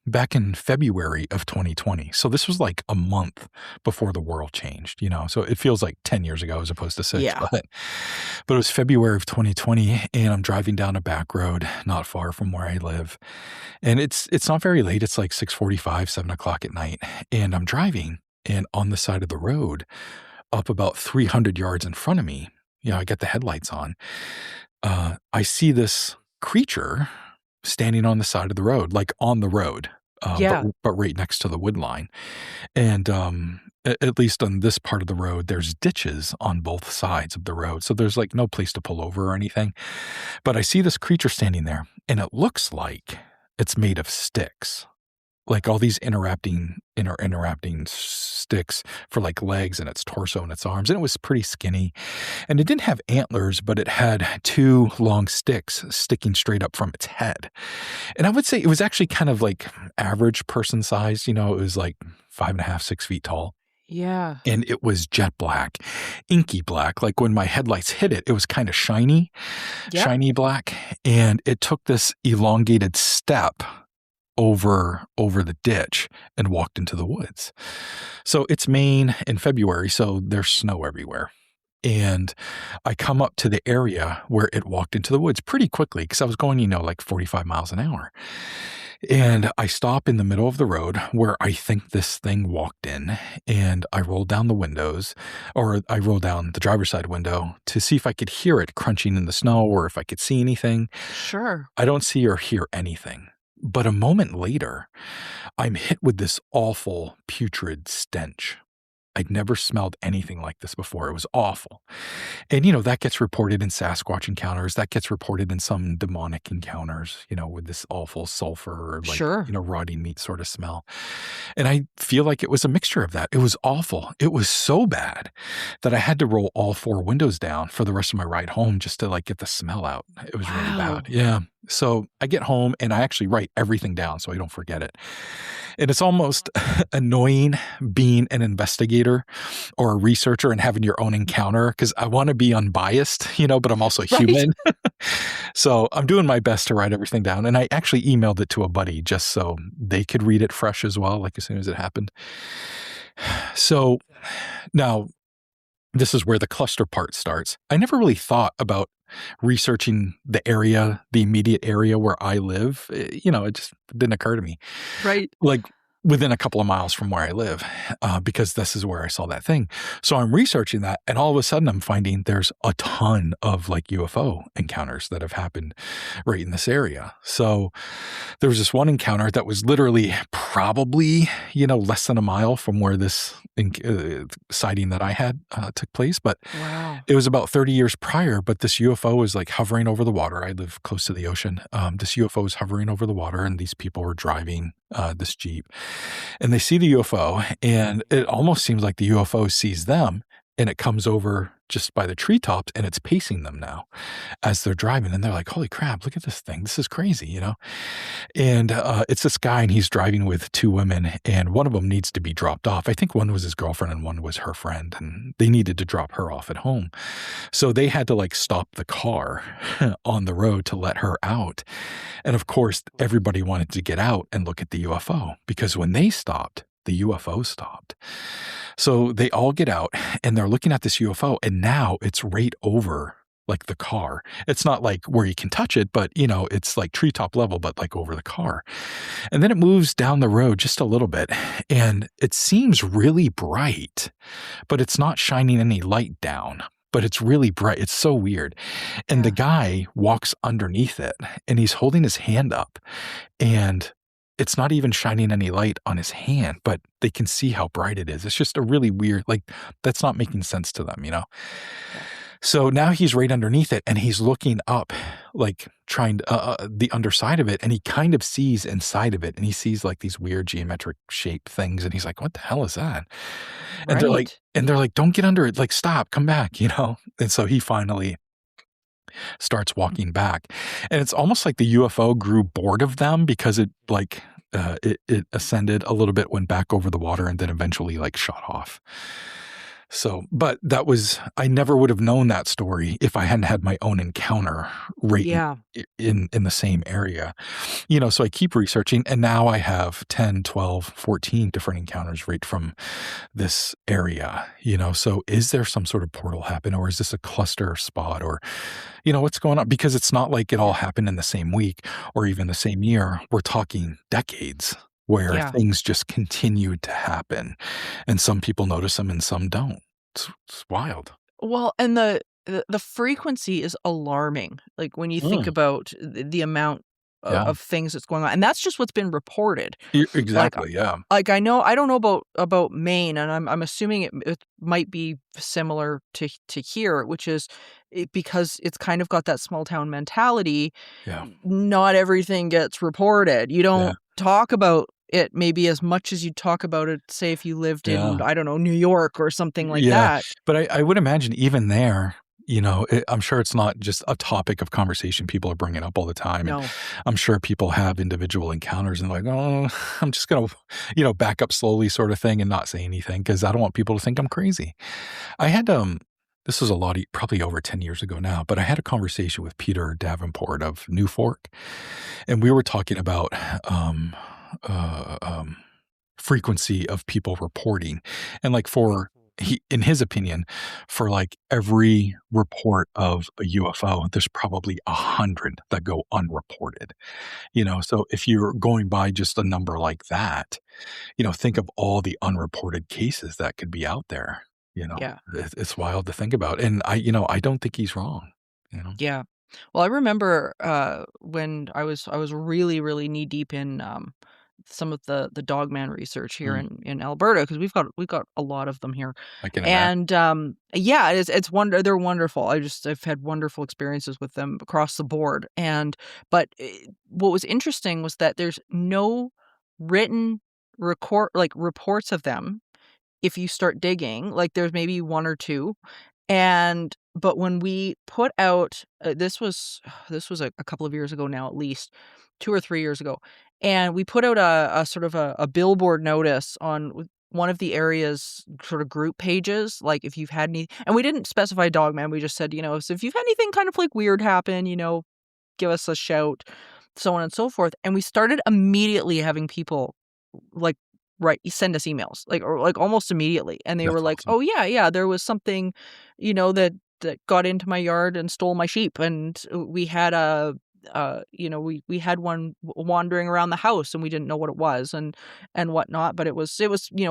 Speaker 2: back in February of 2020. So this was, like, a month before the world changed, So it feels like 10 years ago as opposed to 6,
Speaker 1: Yeah.
Speaker 2: but it was February of 2020, and I'm driving down a back road not far from where I live, and it's not very late, it's like 6:45, 7 o'clock at night, and I'm driving, and on the side of the road, up about 300 yards in front of me, I got the headlights on, I see this creature standing on the side of the road, like, on the road,
Speaker 1: Yeah.
Speaker 2: but right next to the wood line, and, at least on this part of the road, there's ditches on both sides of the road, so there's, like, no place to pull over or anything, but I see this creature standing there, and it looks like it's made of sticks, like all these interrupting sticks for, like, legs and its torso and its arms, and it was pretty skinny, and it didn't have antlers, but it had 2 long sticks sticking straight up from its head, and I would say it was actually kind of like average person size, it was like 5.5, 6 feet tall.
Speaker 1: Yeah.
Speaker 2: And it was jet black, inky black, like, when my headlights hit it, it was kinda
Speaker 1: Yep.
Speaker 2: shiny black, and it took this elongated step over the ditch and walked into the woods. So, it's Maine in February, so there's snow everywhere, and I come up to the area where it walked into the woods pretty quickly because I was going, like 45 miles an hour. And I stop in the middle of the road where I think this thing walked in, and I roll down the windows, or I roll down the driver's side window to see if I could hear it crunching in the snow or if I could see anything.
Speaker 1: Sure.
Speaker 2: I don't see or hear anything. But a moment later, I'm hit with this awful putrid stench. I'd never smelled anything like this before. It was awful. And, that gets reported in Sasquatch encounters. That gets reported in some demonic encounters, with this awful sulfur or
Speaker 1: Sure.
Speaker 2: rotting meat sort of smell. And I feel like it was a mixture of that. It was awful. It was so bad that I had to roll all 4 windows down for the rest of my ride home just to get the smell out. It was really bad.
Speaker 1: Wow.
Speaker 2: Yeah. So I get home and I actually write everything down so I don't forget it. And it's almost annoying being an investigator or a researcher and having your own encounter because I want to be unbiased, but I'm also
Speaker 1: Right.
Speaker 2: human. So I'm doing my best to write everything down. And I actually emailed it to a buddy just so they could read it fresh as well, as soon as it happened. So now this is where the cluster part starts. I never really thought about researching the immediate area where I live. It just didn't occur to me.
Speaker 1: Right.
Speaker 2: Within a couple of miles from where I live, because this is where I saw that thing. So I'm researching that, and all of a sudden I'm finding there's a ton of UFO encounters that have happened right in this area. So there was this one encounter that was literally probably, less than a mile from where this sighting that I had took place. But
Speaker 1: Wow.
Speaker 2: it was about 30 years prior, but this UFO was hovering over the water. I live close to the ocean. This UFO was hovering over the water, and these people were driving this Jeep. And they see the UFO, and it almost seems like the UFO sees them, and it comes over just by the treetops, and it's pacing them now as they're driving. And they're like, holy crap, look at this thing. This is crazy, And it's this guy, and he's driving with 2 women, and one of them needs to be dropped off. I think one was his girlfriend and one was her friend, and they needed to drop her off at home. So they had to stop the car on the road to let her out. And of course, everybody wanted to get out and look at the UFO because when they stopped, the UFO stopped. So they all get out and they're looking at this UFO, and now it's right over the car. It's not where you can touch it, but it's treetop level, but over the car. And then it moves down the road just a little bit, and it seems really bright, but it's not shining any light down. But it's really bright. It's so weird. And the guy walks underneath it, and he's holding his hand up, and it's not even shining any light on his hand, but they can see how bright it is. It's just a really weird, that's not making sense to them, So now he's right underneath it, and he's looking up, trying the underside of it, and he kind of sees inside of it, and he sees these weird geometric shaped things, and he's like, "What the hell is that?" And they're like, "Don't get under it! Stop! Come back!" And so he finally starts walking back, and it's almost like the UFO grew bored of them because it it ascended a little bit, went back over the water, and then eventually shot off. So, but I never would have known that story if I hadn't had my own encounter right in the same area. So I keep researching, and now I have 10, 12, 14 different encounters right from this area, So is there some sort of portal happen, or is this a cluster spot, or, what's going on? Because it's not like it all happened in the same week or even the same year. We're talking decades where things just continue to happen, and some people notice them and some don't. It's wild.
Speaker 1: Well, and the frequency is alarming. When you think about the amount of things that's going on, and that's just what's been reported.
Speaker 2: Exactly.
Speaker 1: I don't know about Maine, and I'm assuming it might be similar to here, which is because it's kind of got that small town mentality.
Speaker 2: Yeah.
Speaker 1: Not everything gets reported. You don't talk about it maybe as much as you'd talk about it, say, if you lived in, I don't know, New York or something like that.
Speaker 2: But I would imagine even there, I'm sure it's not just a topic of conversation people are bringing up all the time.
Speaker 1: No.
Speaker 2: And I'm sure people have individual encounters and oh, I'm just going to, back up slowly sort of thing and not say anything because I don't want people to think I'm crazy. I had, this was probably over 10 years ago now, but I had a conversation with Peter Davenport of New Fork, and we were talking about, frequency of people reporting, and in his opinion, for every report of a UFO, there's probably 100 that go unreported. So if you're going by just a number like that, think of all the unreported cases that could be out there. It's wild to think about, and I don't think he's wrong.
Speaker 1: Yeah. Well, I remember when I was really really knee deep in some of the dogman research here
Speaker 2: Mm,
Speaker 1: in Alberta, because we've got a lot of them here,
Speaker 2: I can imagine.
Speaker 1: and yeah, they're wonderful. I've had wonderful experiences with them across the board, and but what was interesting was that there's no written record like reports of them. If you start digging, like there's maybe one or two, and but when we put out this was a couple of years ago now, at least 2 or 3 years ago, and we put out a sort of a billboard notice on one of the area's sort of group pages, like, if you've had any, and we didn't specify Dogman, we just said, "So if you've had anything kind of, like, weird happen, give us a shout," so on and so forth, and we started immediately having people, like, send us emails, like, or, like, almost immediately, and they were
Speaker 2: That's
Speaker 1: like,
Speaker 2: awesome.
Speaker 1: "Oh, yeah, yeah, there was something, that got into my yard and stole my sheep, and we had we had one wandering around the house, and we didn't know what it was, and whatnot, but it was,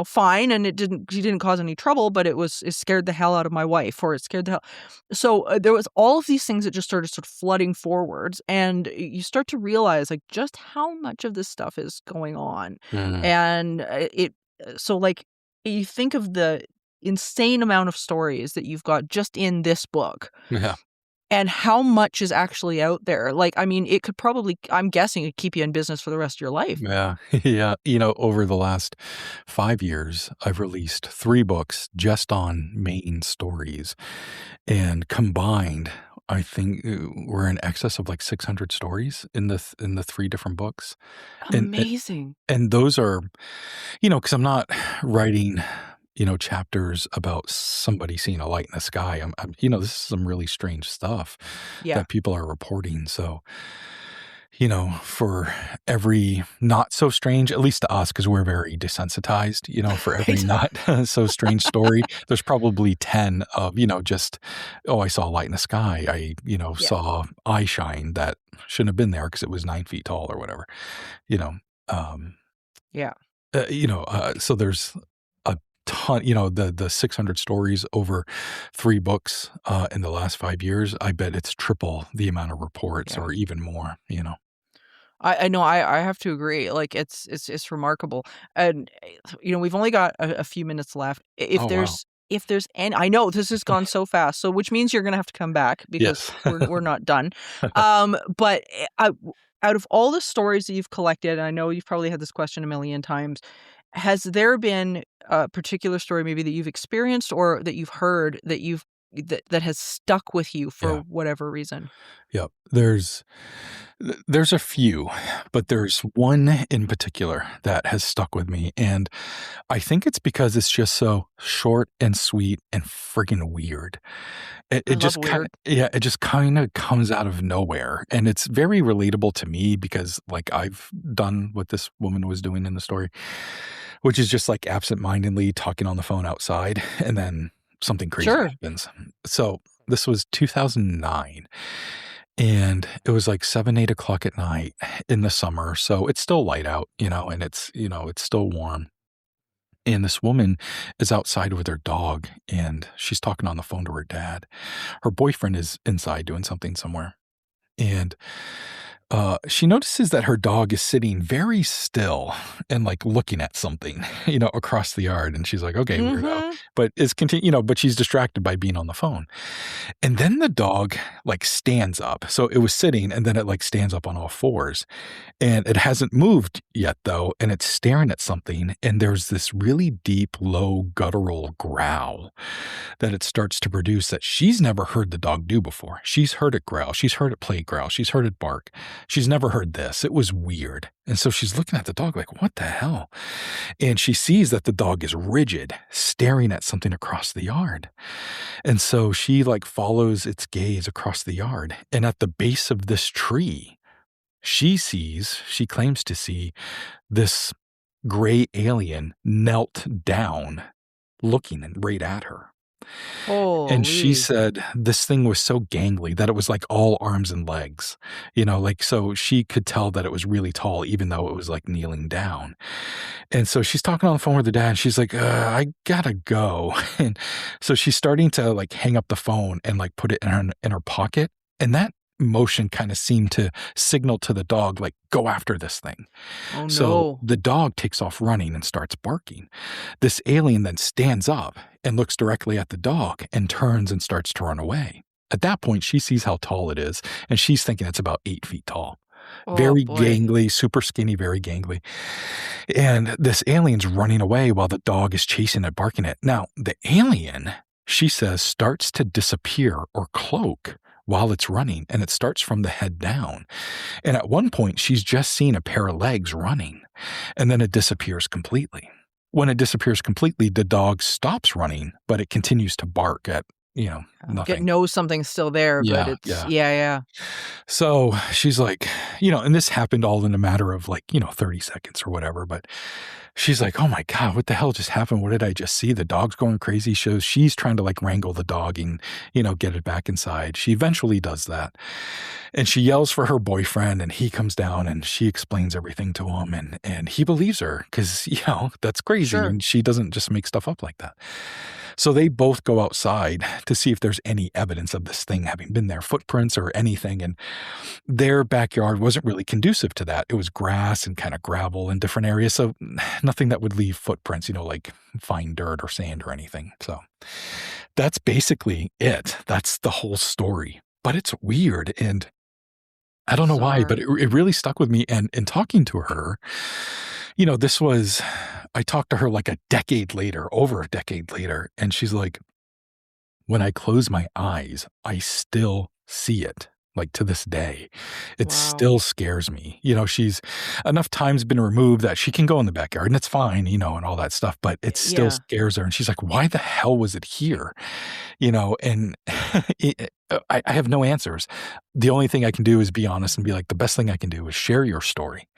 Speaker 1: fine, and she didn't cause any trouble, but it scared the hell out of my wife, or it scared the hell." So, there was all of these things that just started sort of flooding forwards, and you start to realize, like, just how much of this stuff is going on,
Speaker 2: Mm,
Speaker 1: and, so, like, you think of the insane amount of stories that you've got just in this book,
Speaker 2: yeah.
Speaker 1: and how much is actually out there. Like, I mean, it could probably, I'm guessing, it'd keep you in business for the rest of your life.
Speaker 2: Yeah. Yeah. Over the last 5 years, I've released 3 books just on Maine stories. And combined, I think we're in excess of like 600 stories in the 3 different books. And, and
Speaker 1: Amazing.
Speaker 2: and those are, because I'm not writing, chapters about somebody seeing a light in the sky. This is some really strange stuff
Speaker 1: Yeah.
Speaker 2: that people are reporting. So, for every not so strange, at least to us, because we're very desensitized, for every
Speaker 1: Right.
Speaker 2: not so strange story, there's probably 10 of, just, oh, I saw a light in the sky. I,
Speaker 1: Yeah.
Speaker 2: saw eye shine that shouldn't have been there because it was 9 feet tall or whatever, you know. Um,
Speaker 1: Yeah.
Speaker 2: so there's a ton, the 600 stories over 3 books in the last 5 years. I bet it's triple the amount of reports
Speaker 1: Yeah.
Speaker 2: or even more.
Speaker 1: I know, I have to agree, like, it's remarkable, and, we've only got a few minutes left.
Speaker 2: Oh, wow.
Speaker 1: If there's any, I know this has gone so fast, so which means you're gonna have to come back because
Speaker 2: Yes.
Speaker 1: we're not done, but, out of all the stories that you've collected, and I know you've probably had this question a million times, has there been a particular story maybe that you've experienced or that you've heard that has stuck with you for
Speaker 2: Yeah.
Speaker 1: whatever reason?
Speaker 2: Yep. There's a few, but there's one in particular that has stuck with me, and I think it's because it's just so short and sweet and friggin' weird. It
Speaker 1: I
Speaker 2: it
Speaker 1: love
Speaker 2: just kind
Speaker 1: weird.
Speaker 2: yeah, it just kinda comes out of nowhere, and it's very relatable to me because, like, I've done what this woman was doing in the story, which is just, like, absentmindedly talking on the phone outside, and then something crazy
Speaker 1: Sure.
Speaker 2: happens. So, this was 2009, and it was, like, 7, 8 o'clock at night in the summer, so it's still light out, and it's still warm, and this woman is outside with her dog, and she's talking on the phone to her dad. Her boyfriend is inside doing something somewhere, and she notices that her dog is sitting very still and like looking at something, across the yard. And she's like, okay, weirdo.
Speaker 1: Mhm.
Speaker 2: But she's distracted by being on the phone. And then the dog like stands up. So it was sitting and then it like stands up on all fours. And it hasn't moved yet, though, and it's staring at something, and there's this really deep, low, guttural growl that it starts to produce that she's never heard the dog do before. She's heard it growl, she's heard it play growl, she's heard it bark. She's never heard this. It was weird. And so she's looking at the dog like, "What the hell?" And she sees that the dog is rigid, staring at something across the yard. And so she, like, follows its gaze across the yard, and at the base of this tree she claims to see this gray alien knelt down, looking right at her. And she
Speaker 1: Holy.
Speaker 2: said this thing was so gangly that it was like all arms and legs, like so she could tell that it was really tall, even though it was like kneeling down. And so she's talking on the phone with her dad, and she's like, I gotta go. And so she's starting to like hang up the phone and like put it in her pocket. And that motion kind of seemed to signal to the dog, like, go after this thing.
Speaker 1: Oh
Speaker 2: So
Speaker 1: no.
Speaker 2: the dog takes off running and starts barking. This alien then stands up and looks directly at the dog and turns and starts to run away. At that point, she sees how tall it is, and she's thinking it's about 8 feet tall.
Speaker 1: Oh
Speaker 2: Very
Speaker 1: boy.
Speaker 2: gangly, super skinny, very gangly. And this alien's running away while the dog is chasing it, barking it. Now, the alien, she says, starts to disappear or cloak while it's running, and it starts from the head down. And at one point, she's just seen a pair of legs running, and then it disappears completely. When it disappears completely, the dog stops running, but it continues to bark at,
Speaker 1: It
Speaker 2: nothing.
Speaker 1: knows something's still there, but
Speaker 2: Yeah,
Speaker 1: it's
Speaker 2: yeah.
Speaker 1: yeah.
Speaker 2: So she's like, and this happened all in a matter of 30 seconds or whatever. But she's like, oh my God, what the hell just happened? What did I just see? The dog's going crazy. She's trying to wrangle the dog and, get it back inside. She eventually does that. And she yells for her boyfriend, and he comes down and she explains everything to him. And he believes her because, that's crazy.
Speaker 1: Sure.
Speaker 2: And she doesn't just make stuff up like that. So they both go outside to see if there's any evidence of this thing having been there, footprints or anything. And their backyard wasn't really conducive to that. It was grass and kind of gravel in different areas. So nothing that would leave footprints, like fine dirt or sand or anything. So that's basically it. That's the whole story. But it's weird. And I don't know why, but it really stuck with me. And in talking to her, I talked to her like over a decade later, and she's like, when I close my eyes, I still see it. To this day, it
Speaker 1: Wow.
Speaker 2: still scares me. She's enough times been removed that she can go in the backyard and it's fine, and all that stuff, but it still scares her. And she's like, why the hell was it here? And I have no answers. The only thing I can do is be honest and be like, the best thing I can do is share your story.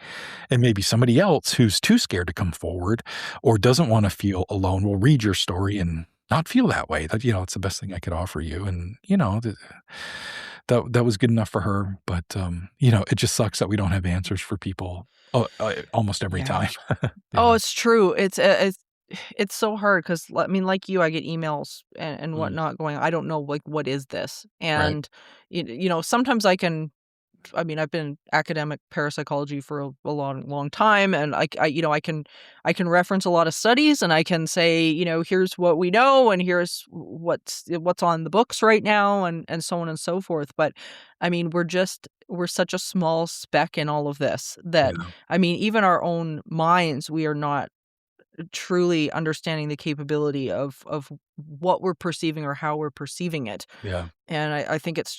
Speaker 2: And maybe somebody else who's too scared to come forward or doesn't want to feel alone will read your story and not feel that way. That, it's the best thing I could offer you. And, that was good enough for her. But, it just sucks that we don't have answers for people almost every time.
Speaker 1: Oh, it's true. It's so hard because, like you, I get emails and whatnot going, I don't know, what is this?
Speaker 2: Right.
Speaker 1: And, sometimes I've been academic parapsychology for a long, long time. And I can reference a lot of studies, and I can say, here's what we know, and here's what's on the books right now, and so on and so forth. But we're such a small speck in all of this that,
Speaker 2: Yeah.
Speaker 1: even our own minds, we are not truly understanding the capability of what we're perceiving or how we're perceiving it.
Speaker 2: Yeah.
Speaker 1: And I think it's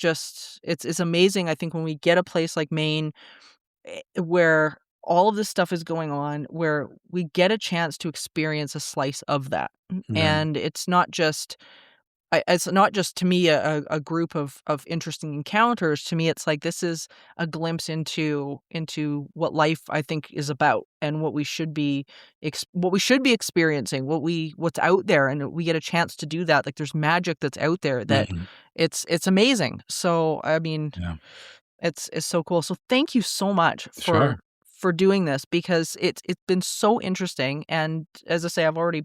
Speaker 1: amazing. I think when we get a place like Maine, where all of this stuff is going on, where we get a chance to experience a slice of that.
Speaker 2: Yeah.
Speaker 1: And it's not just to me a group of interesting encounters. To me, it's like this is a glimpse into what life, I think, is about, and what we should be experiencing, what's out there, and we get a chance to do that. Like, there's magic that's out there that
Speaker 2: Mhm.
Speaker 1: it's amazing. So
Speaker 2: Yeah.
Speaker 1: it's so cool. So thank you so much
Speaker 2: Sure.
Speaker 1: for doing this, because it's been so interesting. And as I say, I've already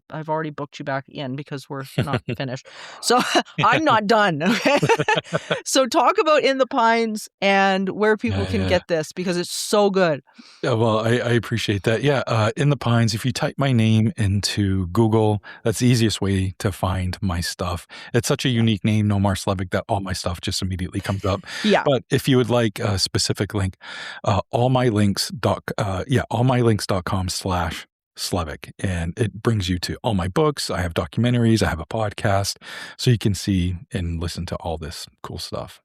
Speaker 1: booked you back in because we're not finished. So I'm not done. Okay. So talk about In the Pines and where people
Speaker 2: Yeah,
Speaker 1: can
Speaker 2: yeah.
Speaker 1: get this, because it's so good.
Speaker 2: Yeah, well, I appreciate that. Yeah, In the Pines, if you type my name into Google, that's the easiest way to find my stuff. It's such a unique name, Nomar Slevik, that all my stuff just immediately comes up.
Speaker 1: Yeah.
Speaker 2: But if you would like a specific link, allmylinks.com/Slevik, and it brings you to all my books. I have documentaries, I have a podcast, so you can see and listen to all this cool stuff.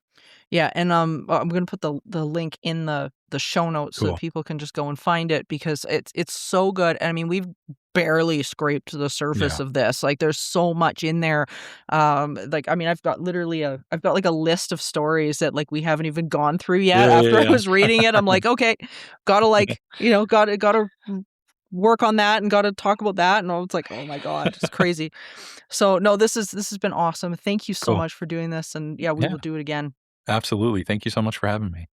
Speaker 1: Yeah, and I'm gonna put the link in the show notes so that
Speaker 2: Cool.
Speaker 1: people can just go and find it, because it's so good. And we've barely scraped the surface
Speaker 2: Yeah.
Speaker 1: of this. Like, there's so much in there. I've got like a list of stories that, like, we haven't even gone through yet.
Speaker 2: Yeah,
Speaker 1: After I
Speaker 2: yeah,
Speaker 1: was reading it, I'm like, okay, gotta gotta work on that, and gotta talk about that. And I was like, oh my God, it's crazy. So no, this has been awesome. Thank you so
Speaker 2: Cool.
Speaker 1: much for doing this. And yeah, we
Speaker 2: Yeah,
Speaker 1: will do it again.
Speaker 2: absolutely. Thank you so much for having me.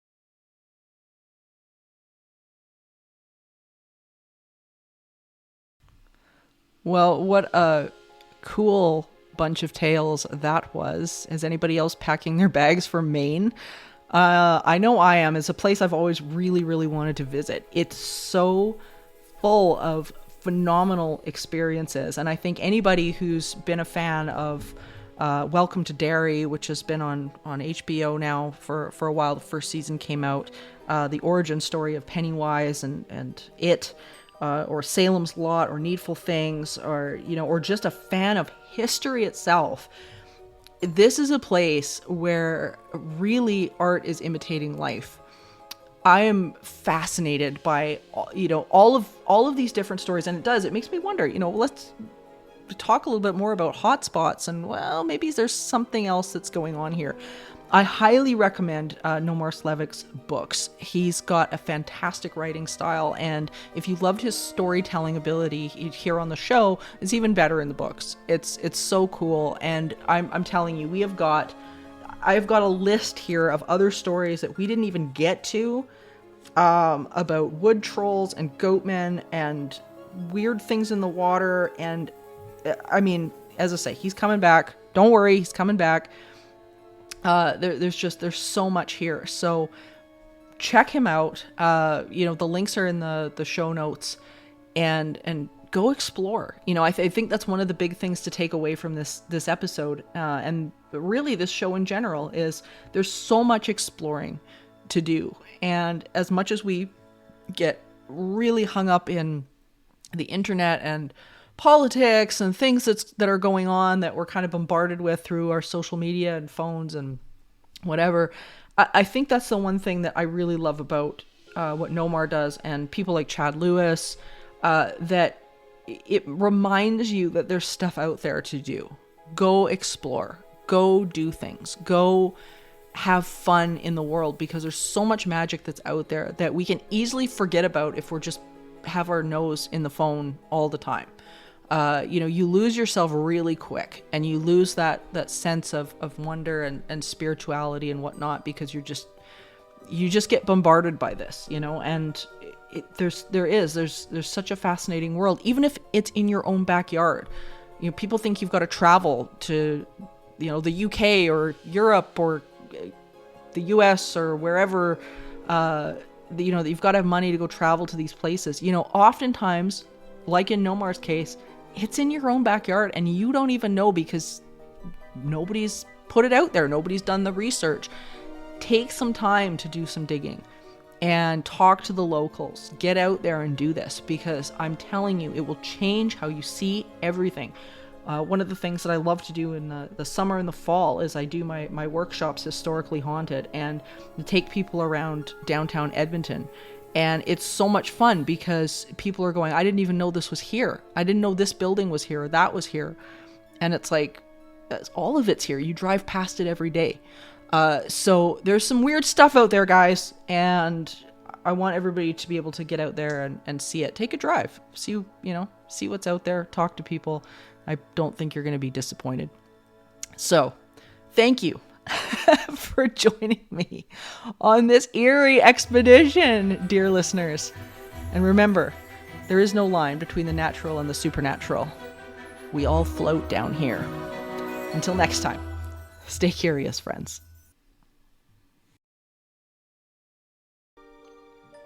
Speaker 1: Well, what a cool bunch of tales that was. Is anybody else packing their bags for Maine? I know I am. It's a place I've always really, really wanted to visit. It's so full of phenomenal experiences. And I think anybody who's been a fan of Welcome to Derry, which has been on HBO now for a while, the first season came out, the origin story of Pennywise and It, or Salem's Lot, or Needful Things, or, you know, or just a fan of history itself. This is a place where really art is imitating life. I am fascinated by, you know, all of these different stories, and it makes me wonder, you know, let's talk a little bit more about hotspots, and well, maybe there's something else that's going on here. I highly recommend Nomar Slevik's books. He's got a fantastic writing style, and if you loved his storytelling ability here on the show, it's even better in the books. It's so cool, and I'm telling you, I've got a list here of other stories that we didn't even get to, about wood trolls and goatmen and weird things in the water, and I mean, as I say, he's coming back. Don't worry, he's coming back. There's so much here. So check him out. You know, the links are in the show notes, and go explore. You know, I think that's one of the big things to take away from this episode, and really this show in general, is there's so much exploring to do. And as much as we get really hung up in the internet and politics and things that are going on that we're kind of bombarded with through our social media and phones and whatever, I think that's the one thing that I really love about what Nomar does, and people like Chad Lewis, that it reminds you that there's stuff out there to do. Go explore, go do things, go have fun in the world, because there's so much magic that's out there that we can easily forget about if we're just have our nose in the phone all the time. You know, you lose yourself really quick, and you lose that sense of wonder and spirituality and whatnot, because you just get bombarded by this, you know. And there's such a fascinating world, even if it's in your own backyard. You know, people think you've got to travel to, you know, the UK or Europe or the US or wherever, you know, that you've got to have money to go travel to these places. You know, oftentimes, like in Nomar's case, it's in your own backyard, and you don't even know, because nobody's put it out there. Nobody's done the research. Take some time to do some digging and talk to the locals. Get out there and do this, because I'm telling you, it will change how you see everything. One of the things that I love to do in the summer and the fall is I do my workshops, Historically Haunted, and take people around downtown Edmonton. And it's so much fun, because people are going, I didn't even know this was here. I didn't know this building was here, or that was here. And it's like, all of it's here. You drive past it every day. So there's some weird stuff out there, guys. And I want everybody to be able to get out there and see it. Take a drive. See what's out there. Talk to people. I don't think you're going to be disappointed. So thank you for joining me on this eerie expedition, dear listeners. And remember, there is no line between the natural and the supernatural. We all float down here. Until next time, stay curious, friends.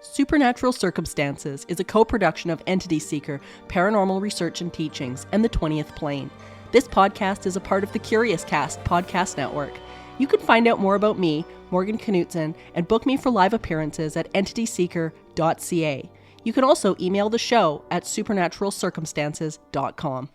Speaker 1: Supernatural Circumstances is a co-production of Entity Seeker, Paranormal Research and Teachings, and the 20th Plane. This podcast is a part of the Curious Cast podcast network. You can find out more about me, Morgan Knutson, and book me for live appearances at entityseeker.ca. You can also email the show at supernaturalcircumstances.com.